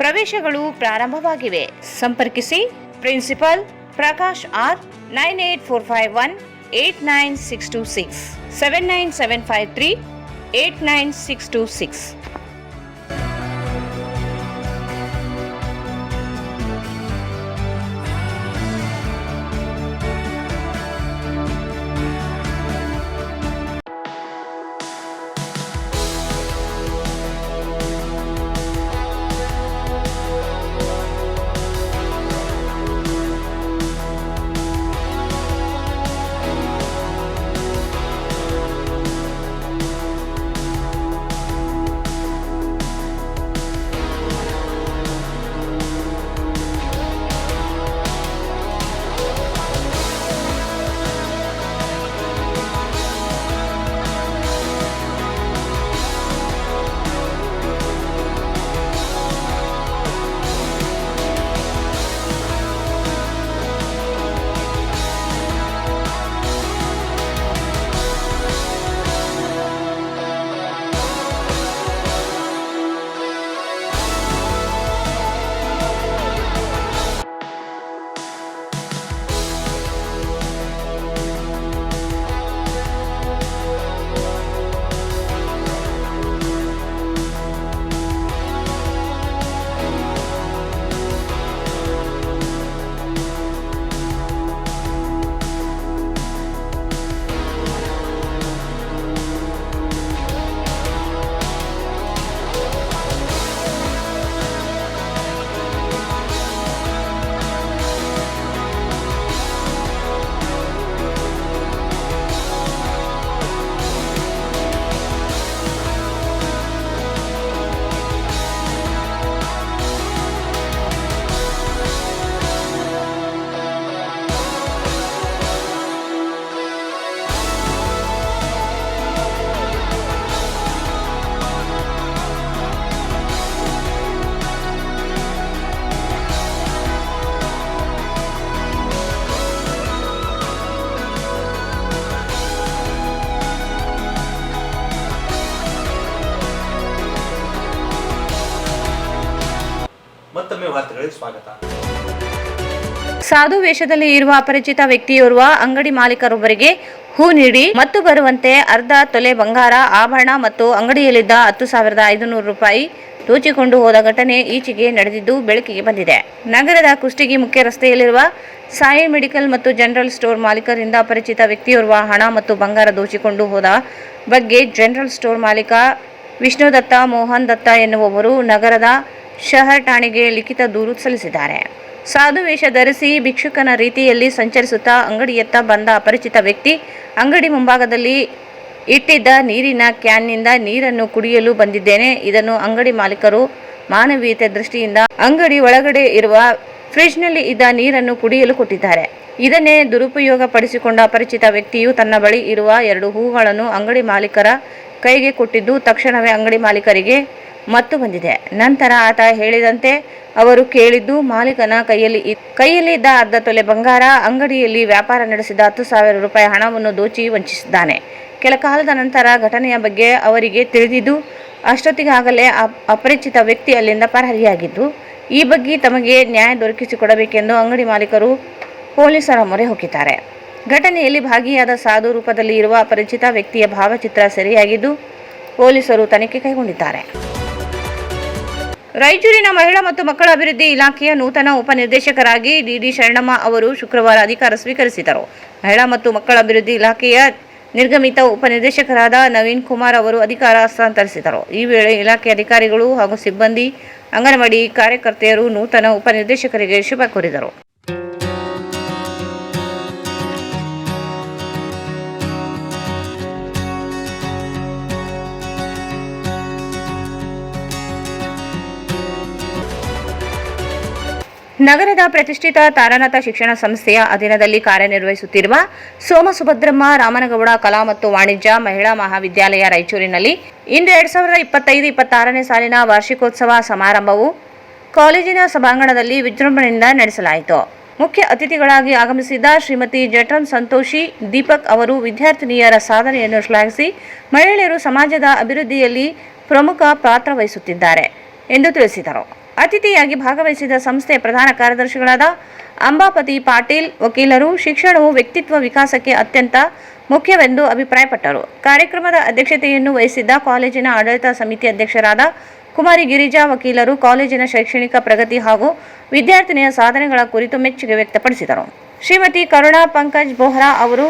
ಪ್ರವೇಶಗಳು ಪ್ರಾರಂಭವಾಗಿವೆ. ಸಂಪರ್ಕಿಸಿ ಪ್ರಿನ್ಸಿಪಲ್ ಪ್ರಕಾಶ್ ಆರ್ 9845189626 79753 89626. ಮತ್ತೊಮ್ಮೆ ವಾರ್ತೆಗಳಿಗೆ ಸ್ವಾಗತ. ಸಾಧು ವೇಷದಲ್ಲಿ ಇರುವ ಅಪರಿಚಿತ ವ್ಯಕ್ತಿಯೋರ್ವ ಅಂಗಡಿ ಮಾಲೀಕರೊಬ್ಬರಿಗೆ ಹೂ ನೀಡಿ ಮತ್ತು ಬರುವಂತೆ ಅರ್ಧ ತೊಲೆ ಬಂಗಾರ ಆಭರಣ ಮತ್ತು ಅಂಗಡಿಯಲ್ಲಿದ್ದ 10,500 ರೂಪಾಯಿ ದೋಚಿಕೊಂಡು ಹೋದ ಘಟನೆ ಈಚೆಗೆ ನಡೆದಿದ್ದು ಬೆಳಕಿಗೆ ಬಂದಿದೆ. ನಗರದ ಕುಷ್ಟಗಿ ಮುಖ್ಯ ರಸ್ತೆಯಲ್ಲಿರುವ ಸಾಯಿ ಮೆಡಿಕಲ್ ಮತ್ತು ಜನರಲ್ ಸ್ಟೋರ್ ಮಾಲೀಕರಿಂದ ಅಪರಿಚಿತ ವ್ಯಕ್ತಿಯೋರ್ವ ಹಣ ಮತ್ತು ಬಂಗಾರ ದೋಚಿಕೊಂಡು ಹೋದ ಬಗ್ಗೆ ಜನರಲ್ ಸ್ಟೋರ್ ಮಾಲೀಕ ವಿಷ್ಣುದತ್ತ ಮೋಹನ್ ದತ್ತ ಎನ್ನುವವರು ನಗರದ ಶಹರ್ ಠಾಣೆಗೆ ಲಿಖಿತ ದೂರು ಸಲ್ಲಿಸಿದ್ದಾರೆ. ಸಾಧು ವೇಷ ಧರಿಸಿ ಭಿಕ್ಷುಕನ ರೀತಿಯಲ್ಲಿ ಸಂಚರಿಸುತ್ತಾ ಅಂಗಡಿಯತ್ತ ಬಂದ ಅಪರಿಚಿತ ವ್ಯಕ್ತಿ ಅಂಗಡಿ ಮುಂಭಾಗದಲ್ಲಿ ಇಟ್ಟಿದ್ದ ನೀರಿನ ಕ್ಯಾನ್ನಿಂದ ನೀರನ್ನು ಕುಡಿಯಲು ಬಂದಿದ್ದೇನೆ. ಇದನ್ನು ಅಂಗಡಿ ಮಾಲೀಕರು ಮಾನವೀಯತೆ ದೃಷ್ಟಿಯಿಂದ ಅಂಗಡಿ ಒಳಗಡೆ ಇರುವ ಫ್ರಿಡ್ಜ್ನಲ್ಲಿ ಇದ್ದ ನೀರನ್ನು ಕುಡಿಯಲು ಕೊಟ್ಟಿದ್ದಾರೆ. ಇದನ್ನೇ ದುರುಪಯೋಗ ಪಡಿಸಿಕೊಂಡ ಅಪರಿಚಿತ ವ್ಯಕ್ತಿಯು ತನ್ನ ಬಳಿ ಇರುವ 2 ಹೂಗಳನ್ನು ಅಂಗಡಿ ಮಾಲೀಕರ ಕೈಗೆ ಕೊಟ್ಟಿದ್ದು ತಕ್ಷಣವೇ ಅಂಗಡಿ ಮಾಲೀಕರಿಗೆ ಮತ್ತು ಬಂದಿದೆ. ನಂತರ ಆತ ಹೇಳಿದಂತೆ ಅವರು ಕೇಳಿದ್ದು ಮಾಲೀಕನ ಕೈಯಲ್ಲಿದ್ದ ಅರ್ಧ ತೊಲೆ ಬಂಗಾರ, ಅಂಗಡಿಯಲ್ಲಿ ವ್ಯಾಪಾರ ನಡೆಸಿದ 10,000 ರೂಪಾಯಿ ಹಣವನ್ನು ದೋಚಿ ವಂಚಿಸಿದ್ದಾನೆ. ಕೆಲ ಕಾಲದ ನಂತರ ಘಟನೆಯ ಬಗ್ಗೆ ಅವರಿಗೆ ತಿಳಿದಿದ್ದು ಅಷ್ಟೊತ್ತಿಗಾಗಲೇ ಅಪರಿಚಿತ ವ್ಯಕ್ತಿ ಅಲ್ಲಿಂದ ಪರಾರಿಯಾಗಿದ್ದು, ಈ ಬಗ್ಗೆ ತಮಗೆ ನ್ಯಾಯ ದೊರಕಿಸಿಕೊಡಬೇಕೆಂದು ಅಂಗಡಿ ಮಾಲೀಕರು ಪೊಲೀಸರ ಮೊರೆ ಹೋಗಿದ್ದಾರೆ. ಘಟನೆಯಲ್ಲಿ ಭಾಗಿಯಾದ ಸಾಧು ರೂಪದಲ್ಲಿ ಇರುವ ಅಪರಿಚಿತ ವ್ಯಕ್ತಿಯ ಭಾವಚಿತ್ರ ಸೆರೆಯಾಗಿದ್ದು ಪೊಲೀಸರು ತನಿಖೆ ಕೈಗೊಂಡಿದ್ದಾರೆ. ರಾಯಚೂರಿನ ಮಹಿಳಾ ಮತ್ತು ಮಕ್ಕಳ ಅಭಿವೃದ್ಧಿ ಇಲಾಖೆಯ ನೂತನ ಉಪನಿರ್ದೇಶಕರಾಗಿ ಡಿ ಶರಣಮ್ಮ ಅವರು ಶುಕ್ರವಾರ ಅಧಿಕಾರ ಸ್ವೀಕರಿಸಿದರು. ಮಹಿಳಾ ಮತ್ತು ಮಕ್ಕಳ ಅಭಿವೃದ್ಧಿ ಇಲಾಖೆಯ ನಿರ್ಗಮಿತ ಉಪನಿರ್ದೇಶಕರಾದ ನವೀನ್ ಕುಮಾರ್ ಅವರು ಅಧಿಕಾರ ಹಸ್ತಾಂತರಿಸಿದರು. ಈ ವೇಳೆ ಇಲಾಖೆ ಅಧಿಕಾರಿಗಳು ಹಾಗೂ ಸಿಬ್ಬಂದಿ, ಅಂಗನವಾಡಿ ಕಾರ್ಯಕರ್ತೆಯರು ನೂತನ ಉಪನಿರ್ದೇಶಕರಿಗೆ ಶುಭ ಕೋರಿದರು. ನಗರದ ಪ್ರತಿಷ್ಠಿತ ತಾರನಾಥ ಶಿಕ್ಷಣ ಸಂಸ್ಥೆಯ ಅಧೀನದಲ್ಲಿ ಕಾರ್ಯನಿರ್ವಹಿಸುತ್ತಿರುವ ಸೋಮಸುಭದ್ರಮ್ಮ ರಾಮನಗೌಡ ಕಲಾ ಮತ್ತು ವಾಣಿಜ್ಯ ಮಹಿಳಾ ಮಹಾವಿದ್ಯಾಲಯ ರಾಯಚೂರಿನಲ್ಲಿ ಇಂದು 2025-26ನೇ ಸಾಲಿನ ವಾರ್ಷಿಕೋತ್ಸವ ಸಮಾರಂಭವು ಕಾಲೇಜಿನ ಸಭಾಂಗಣದಲ್ಲಿ ವಿಜೃಂಭಣೆಯಿಂದ ನಡೆಸಲಾಯಿತು. ಮುಖ್ಯ ಅತಿಥಿಗಳಾಗಿ ಆಗಮಿಸಿದ್ದ ಶ್ರೀಮತಿ ಜಟ್ರಂ ಸಂತೋಷಿ ದೀಪಕ್ ಅವರು ವಿದ್ಯಾರ್ಥಿನಿಯರ ಸಾಧನೆಯನ್ನು ಶ್ಲಾಘಿಸಿ ಮಹಿಳೆಯರು ಸಮಾಜದ ಅಭಿವೃದ್ಧಿಯಲ್ಲಿ ಪ್ರಮುಖ ಪಾತ್ರ ವಹಿಸುತ್ತಿದ್ದಾರೆ ಎಂದು ತಿಳಿಸಿದರು. ಅತಿಥಿಯಾಗಿ ಭಾಗವಹಿಸಿದ ಸಂಸ್ಥೆಯ ಪ್ರಧಾನ ಕಾರ್ಯದರ್ಶಿಗಳಾದ ಅಂಬಾಪತಿ ಪಾಟೀಲ್ ವಕೀಲರು ಶಿಕ್ಷಣವು ವ್ಯಕ್ತಿತ್ವ ವಿಕಾಸಕ್ಕೆ ಅತ್ಯಂತ ಮುಖ್ಯವೆಂದು ಅಭಿಪ್ರಾಯಪಟ್ಟರು. ಕಾರ್ಯಕ್ರಮದ ಅಧ್ಯಕ್ಷತೆಯನ್ನು ವಹಿಸಿದ್ದ ಕಾಲೇಜಿನ ಆಡಳಿತ ಸಮಿತಿ ಅಧ್ಯಕ್ಷರಾದ ಕುಮಾರಿ ಗಿರಿಜಾ ವಕೀಲರು ಕಾಲೇಜಿನ ಶೈಕ್ಷಣಿಕ ಪ್ರಗತಿ ಹಾಗೂ ವಿದ್ಯಾರ್ಥಿನಿಯ ಸಾಧನೆಗಳ ಕುರಿತು ಮೆಚ್ಚುಗೆ ವ್ಯಕ್ತಪಡಿಸಿದರು. ಶ್ರೀಮತಿ ಕರುಣಾ ಪಂಕಜ್ ಬೋಹ್ರಾ ಅವರು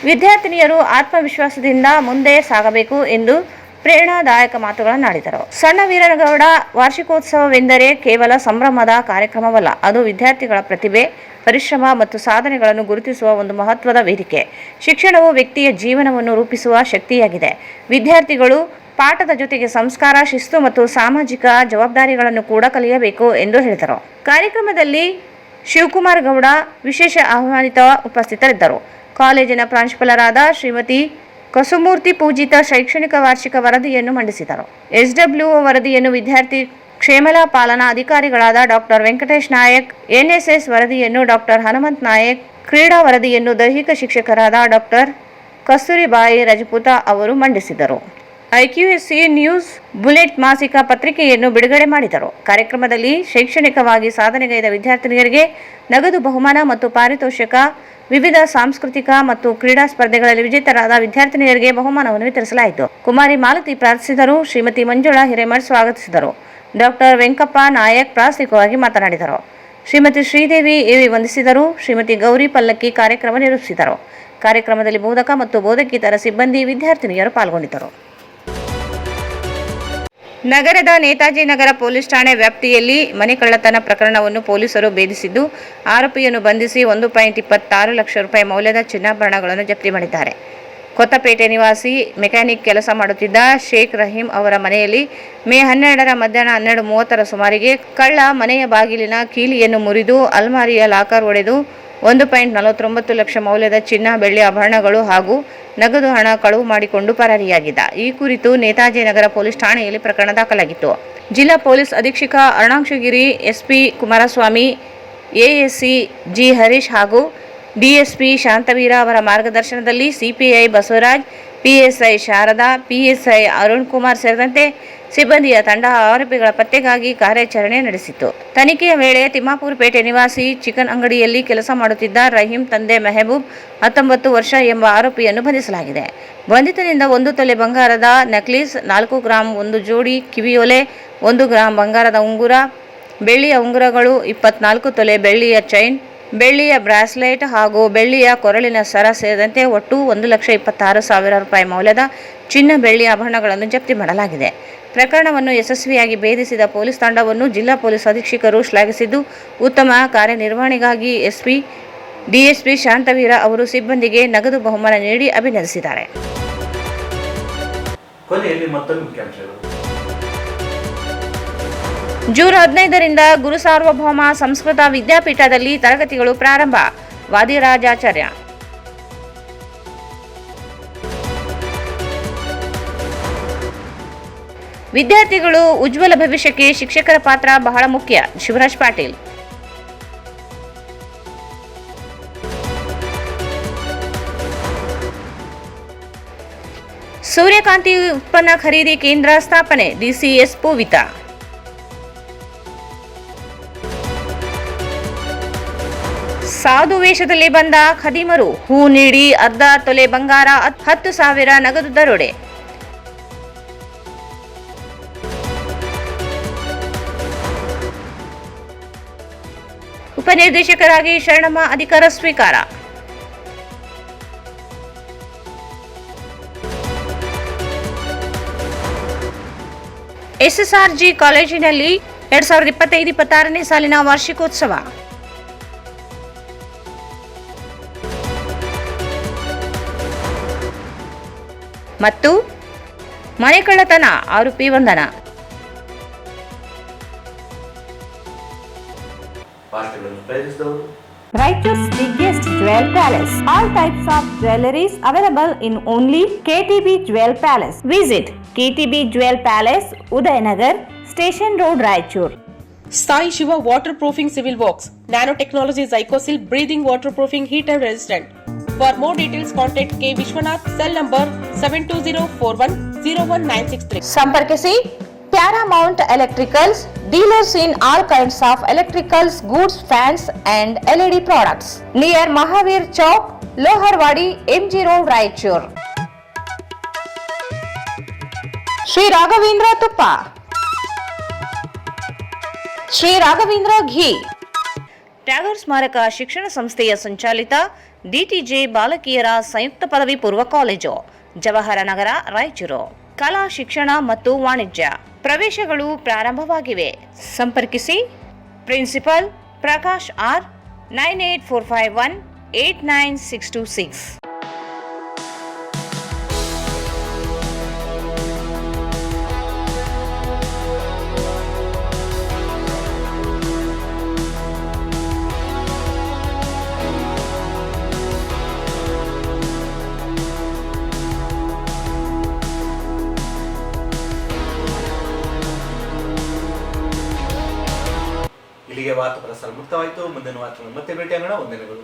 ವಿದ್ಯಾರ್ಥಿನಿಯರು ಆತ್ಮವಿಶ್ವಾಸದಿಂದ ಮುಂದೆ ಸಾಗಬೇಕು ಎಂದು ಪ್ರೇರಣಾದಾಯಕ ಮಾತುಗಳನ್ನಾಡಿದರು. ಸಣ್ಣ ವೀರನಗೌಡ ವಾರ್ಷಿಕೋತ್ಸವವೆಂದರೆ ಕೇವಲ ಸಂಭ್ರಮದ ಕಾರ್ಯಕ್ರಮವಲ್ಲ, ಅದು ವಿದ್ಯಾರ್ಥಿಗಳ ಪ್ರತಿಭೆ, ಪರಿಶ್ರಮ ಮತ್ತು ಸಾಧನೆಗಳನ್ನು ಗುರುತಿಸುವ ಒಂದು ಮಹತ್ವದ ವೇದಿಕೆ. ಶಿಕ್ಷಣವು ವ್ಯಕ್ತಿಯ ಜೀವನವನ್ನು ರೂಪಿಸುವ ಶಕ್ತಿಯಾಗಿದೆ. ವಿದ್ಯಾರ್ಥಿಗಳು ಪಾಠದ ಜೊತೆಗೆ ಸಂಸ್ಕಾರ, ಶಿಸ್ತು ಮತ್ತು ಸಾಮಾಜಿಕ ಜವಾಬ್ದಾರಿಗಳನ್ನು ಕೂಡ ಕಲಿಯಬೇಕು ಎಂದು ಹೇಳಿದರು. ಕಾರ್ಯಕ್ರಮದಲ್ಲಿ ಶಿವಕುಮಾರ್ ಗೌಡ ವಿಶೇಷ ಆಹ್ವಾನಿತ ಉಪಸ್ಥಿತರಿದ್ದರು. ಕಾಲೇಜಿನ ಪ್ರಾಂಶುಪಾಲರಾದ ಶ್ರೀಮತಿ ಕಸುಮೂರ್ತಿ ಪೂಜಿತ ಶೈಕ್ಷಣಿಕ ವಾರ್ಷಿಕ ವರದಿಯನ್ನು ಮಂಡಿಸಿದರು. SWO ವರದಿಯನ್ನು ವಿದ್ಯಾರ್ಥಿ ಕ್ಷೇಮಲಾ ಪಾಲನಾ ಅಧಿಕಾರಿಗಳಾದ ಡಾಕ್ಟರ್ ವೆಂಕಟೇಶ್ ನಾಯಕ್, NSS ವರದಿಯನ್ನು ಡಾಕ್ಟರ್ ಹನುಮಂತ್ ನಾಯಕ್, ಕ್ರೀಡಾ ವರದಿಯನ್ನು ದೈಹಿಕ ಶಿಕ್ಷಕರಾದ ಡಾಕ್ಟರ್ ಕಸ್ತೂರಿಬಾಯಿ ರಜಪೂತ ಅವರು ಮಂಡಿಸಿದರು. IQSC ನ್ಯೂಸ್ ಬುಲೆಟ್ ಮಾಸಿಕ ಪತ್ರಿಕೆಯನ್ನು ಬಿಡುಗಡೆ ಮಾಡಿದರು. ಕಾರ್ಯಕ್ರಮದಲ್ಲಿ ಶೈಕ್ಷಣಿಕವಾಗಿ ಸಾಧನೆಗೈದ ವಿದ್ಯಾರ್ಥಿನಿಯರಿಗೆ ನಗದು ಬಹುಮಾನ ಮತ್ತು ಪಾರಿತೋಷಕ, ವಿವಿಧ ಸಾಂಸ್ಕೃತಿಕ ಮತ್ತು ಕ್ರೀಡಾ ಸ್ಪರ್ಧೆಗಳಲ್ಲಿ ವಿಜೇತರಾದ ವಿದ್ಯಾರ್ಥಿನಿಯರಿಗೆ ಬಹುಮಾನವನ್ನು ವಿತರಿಸಲಾಯಿತು. ಕುಮಾರಿ ಮಾಲತಿ ಪ್ರಾರ್ಥಿಸಿದರು. ಶ್ರೀಮತಿ ಮಂಜುಳಾ ಹಿರೇಮಠ್ ಸ್ವಾಗತಿಸಿದರು. ಡಾಕ್ಟರ್ ವೆಂಕಪ್ಪ ನಾಯಕ್ ಪ್ರಾಸ್ತಾವಿಕವಾಗಿ ಮಾತನಾಡಿದರು. ಶ್ರೀಮತಿ ಶ್ರೀದೇವಿ ಎವಿ ವಂದಿಸಿದರು. ಶ್ರೀಮತಿ ಗೌರಿ ಪಲ್ಲಕ್ಕಿ ಕಾರ್ಯಕ್ರಮ ನಿರೂಪಿಸಿದರು. ಕಾರ್ಯಕ್ರಮದಲ್ಲಿ ಬೋಧಕ ಮತ್ತು ಬೋಧಕೇತರ ಸಿಬ್ಬಂದಿ, ವಿದ್ಯಾರ್ಥಿನಿಯರು ಪಾಲ್ಗೊಂಡಿದ್ದರು. ನಗರದ ನೇತಾಜಿ ನಗರ ಪೊಲೀಸ್ ಠಾಣೆ ವ್ಯಾಪ್ತಿಯಲ್ಲಿ ಮನೆ ಕಳ್ಳತನ ಪ್ರಕರಣವನ್ನು ಪೊಲೀಸರು ಭೇದಿಸಿದ್ದು, ಆರೋಪಿಯನ್ನು ಬಂಧಿಸಿ 1.26 ಲಕ್ಷ ರೂಪಾಯಿ ಮೌಲ್ಯದ ಚಿನ್ನಾಭರಣಗಳನ್ನು ಜಪ್ತಿ ಮಾಡಿದ್ದಾರೆ. ಕೊತ್ತಪೇಟೆ ನಿವಾಸಿ ಮೆಕ್ಯಾನಿಕ್ ಕೆಲಸ ಮಾಡುತ್ತಿದ್ದ ಶೇಖ್ ರಹೀಂ ಅವರ ಮನೆಯಲ್ಲಿ ಮೇ 12ರ ಮಧ್ಯಾಹ್ನ 12:30ರ ಸುಮಾರಿಗೆ ಕಳ್ಳ ಮನೆಯ ಬಾಗಿಲಿನ ಕೀಲಿಯನ್ನು ಮುರಿದು ಅಲ್ಮಾರಿಯ ಲಾಕರ್ ಒಡೆದು 1.49 ಲಕ್ಷ ಮೌಲ್ಯದ ಚಿನ್ನ, ಬೆಳ್ಳಿ ಆಭರಣಗಳು ಹಾಗೂ ನಗದು ಹಣ ಕಳವು ಮಾಡಿಕೊಂಡು ಪರಾರಿಯಾಗಿದ್ದ. ಈ ಕುರಿತು ನೇತಾಜಿ ನಗರ ಪೊಲೀಸ್ ಠಾಣೆಯಲ್ಲಿ ಪ್ರಕರಣ ದಾಖಲಾಗಿತ್ತು. ಜಿಲ್ಲಾ ಪೊಲೀಸ್ ಅಧೀಕ್ಷಕ ಅರುಣಾಕ್ಷಗಿರಿ, SP Kumaraswamy, ASC G Harish ಹಾಗೂ DSP ಶಾಂತವೀರ ಅವರ ಮಾರ್ಗದರ್ಶನದಲ್ಲಿ CPI Basavaraj, PSI Sharada, PSI Arun Kumar ಸೇರಿದಂತೆ ಸಿಬ್ಬಂದಿಯ ತಂಡ ಆರೋಪಿಗಳ ಪತ್ತೆಗಾಗಿ ಕಾರ್ಯಾಚರಣೆ ನಡೆಸಿತು. ತನಿಖೆಯ ವೇಳೆ ತಿಮ್ಮಾಪುರ ಪೇಟೆ ನಿವಾಸಿ ಚಿಕನ್ ಅಂಗಡಿಯಲ್ಲಿ ಕೆಲಸ ಮಾಡುತ್ತಿದ್ದ ರಹೀಂ ತಂದೆ ಮೆಹಬೂಬ್ 19 ವರ್ಷ ಎಂಬ ಆರೋಪಿಯನ್ನು ಬಂಧಿಸಲಾಗಿದೆ. ಬಂಧಿತನಿಂದ 1 ತೊಲೆ ಬಂಗಾರದ ನೆಕ್ಲೇಸ್, 4 ಗ್ರಾಂ 1 ಜೋಡಿ ಕಿವಿಯೋಲೆ, 1 ಗ್ರಾಂ ಬಂಗಾರದ ಉಂಗುರ, ಬೆಳ್ಳಿಯ ಉಂಗುರಗಳು, 24 ತೊಲೆ ಬೆಳ್ಳಿಯ ಚೈನ್, ಬೆಳ್ಳಿಯ ಬ್ರಾಸ್ಲೆಟ್ ಹಾಗೂ ಬೆಳ್ಳಿಯ ಕೊರಳಿನ ಸರ ಸೇರಿದಂತೆ ಒಟ್ಟು 1,26,000 ರೂಪಾಯಿ ಮೌಲ್ಯದ ಚಿನ್ನ, ಬೆಳ್ಳಿ ಆಭರಣಗಳನ್ನು ಜಪ್ತಿ ಮಾಡಲಾಗಿದೆ. ಪ್ರಕರಣವನ್ನು ಯಶಸ್ವಿಯಾಗಿ ಭೇದಿಸಿದ ಪೊಲೀಸ್ ತಂಡವನ್ನು ಜಿಲ್ಲಾ ಪೊಲೀಸ್ ಅಧೀಕ್ಷಕರು ಶ್ಲಾಘಿಸಿದ್ದು, ಉತ್ತಮ ಕಾರ್ಯನಿರ್ವಹಣೆಗಾಗಿ SP DSP ಶಾಂತವೀರ ಅವರು ಸಿಬ್ಬಂದಿಗೆ ನಗದು ಬಹುಮಾನ ನೀಡಿ ಅಭಿನಂದಿಸಿದ್ದಾರೆ. ಕೊನೆಯಲ್ಲಿ ಮತ್ತೊಂದು ಮುಖ್ಯಾಂಶಗಳು. ಜೂನ್ 15ರಿಂದ ಗುರು ಸಾರ್ವಭೌಮ ಸಂಸ್ಕೃತ ವಿದ್ಯಾಪೀಠದಲ್ಲಿ ತರಗತಿಗಳು ಪ್ರಾರಂಭ. ವಾದಿರಾಜಾಚಾರ್ಯ. ವಿದ್ಯಾರ್ಥಿಗಳು ಉಜ್ವಲ ಭವಿಷ್ಯಕ್ಕೆ ಶಿಕ್ಷಕರ ಪಾತ್ರ ಬಹಳ ಮುಖ್ಯ. ಶಿವರಾಜ್ ಪಾಟೀಲ್. ಸೂರ್ಯಕಾಂತಿ ಉತ್ಪನ್ನ ಖರೀದಿ ಕೇಂದ್ರ ಸ್ಥಾಪನೆ. DCS ಪೂವಿತಾ. ಸಾಧು ವೇಷದಲ್ಲಿ ಬಂದ ಖದೀಮರು ಹೂ ನೀಡಿ ಅರ್ಧ ತೊಲೆ ಬಂಗಾರ, 10,000 ನಗದು ದರೋಡೆ. ಉಪನಿರ್ದೇಶಕರಾಗಿ ಶರಣಮ್ಮ ಅಧಿಕಾರ ಸ್ವೀಕಾರ. SSRG ಕಾಲೇಜಿನಲ್ಲಿ 2025-26ನೇ ಸಾಲಿನ ವಾರ್ಷಿಕೋತ್ಸವ. ಮತ್ತು ಮನೆ ಕಳ್ಳತನ ಆರೋಪಿ ಬಂಧನ. ವಾರ್ತೆಗಳನ್ನು ಪ್ರಯೋಜಿಸಿದವರು Raichur's biggest jewel palace. All types of jewelries available in only KTB Jewel Palace. Visit KTB Jewel Palace, Udayanagar, Station Road, Raichur. Sai Shiva Waterproofing Civil Works, Nanotechnology Zycosil Breathing Waterproofing Heat and Resistant. For more details, contact K. Vishwanath, cell number 72041019663. ಸಂಪರ್ಕಿಸಿ Paramount Electricals, dealers in all kinds of electricals, goods, fans and LED products. Near Mahavir Chowk, Loharwadi, MG Road, Raichur. Sri Raghavendra Tuppa, Sri Raghavendra Ghee. ಟ್ಯಾಗರ್ ಸ್ಮಾರಕ ಶಿಕ್ಷಣ ಸಂಸ್ಥೆಯ ಸಂಚಾಲಿತ ಡಿಟಿಜೆ ಬಾಲಕಿಯರ ಸಂಯುಕ್ತ ಪದವಿ ಪೂರ್ವ college, Jawahar ನಗರ, ರಾಯಚೂರು. ಕಲಾ ಶಿಕ್ಷಣ ಮತ್ತು ವಾಣಿಜ್ಯ ಪ್ರವೇಶಗಳು ಪ್ರಾರಂಭವಾಗಿವೆ. ಸಂಪರ್ಕಿಸಿ ಪ್ರಿನ್ಸಿಪಲ್ ಪ್ರಕಾಶ್ ಆರ್ 9845189626. ಇಲ್ಲಿಗೆ ವಾರ್ತಾ ಪ್ರಸಾರ ಮುಕ್ತವಾಯಿತು. ಮುಂದಿನ ವಾರ್ತೆಗಳು ಮತ್ತೆ ಭೇಟಿಯಾಗೋಣ. ವಂದನೆಗಳು.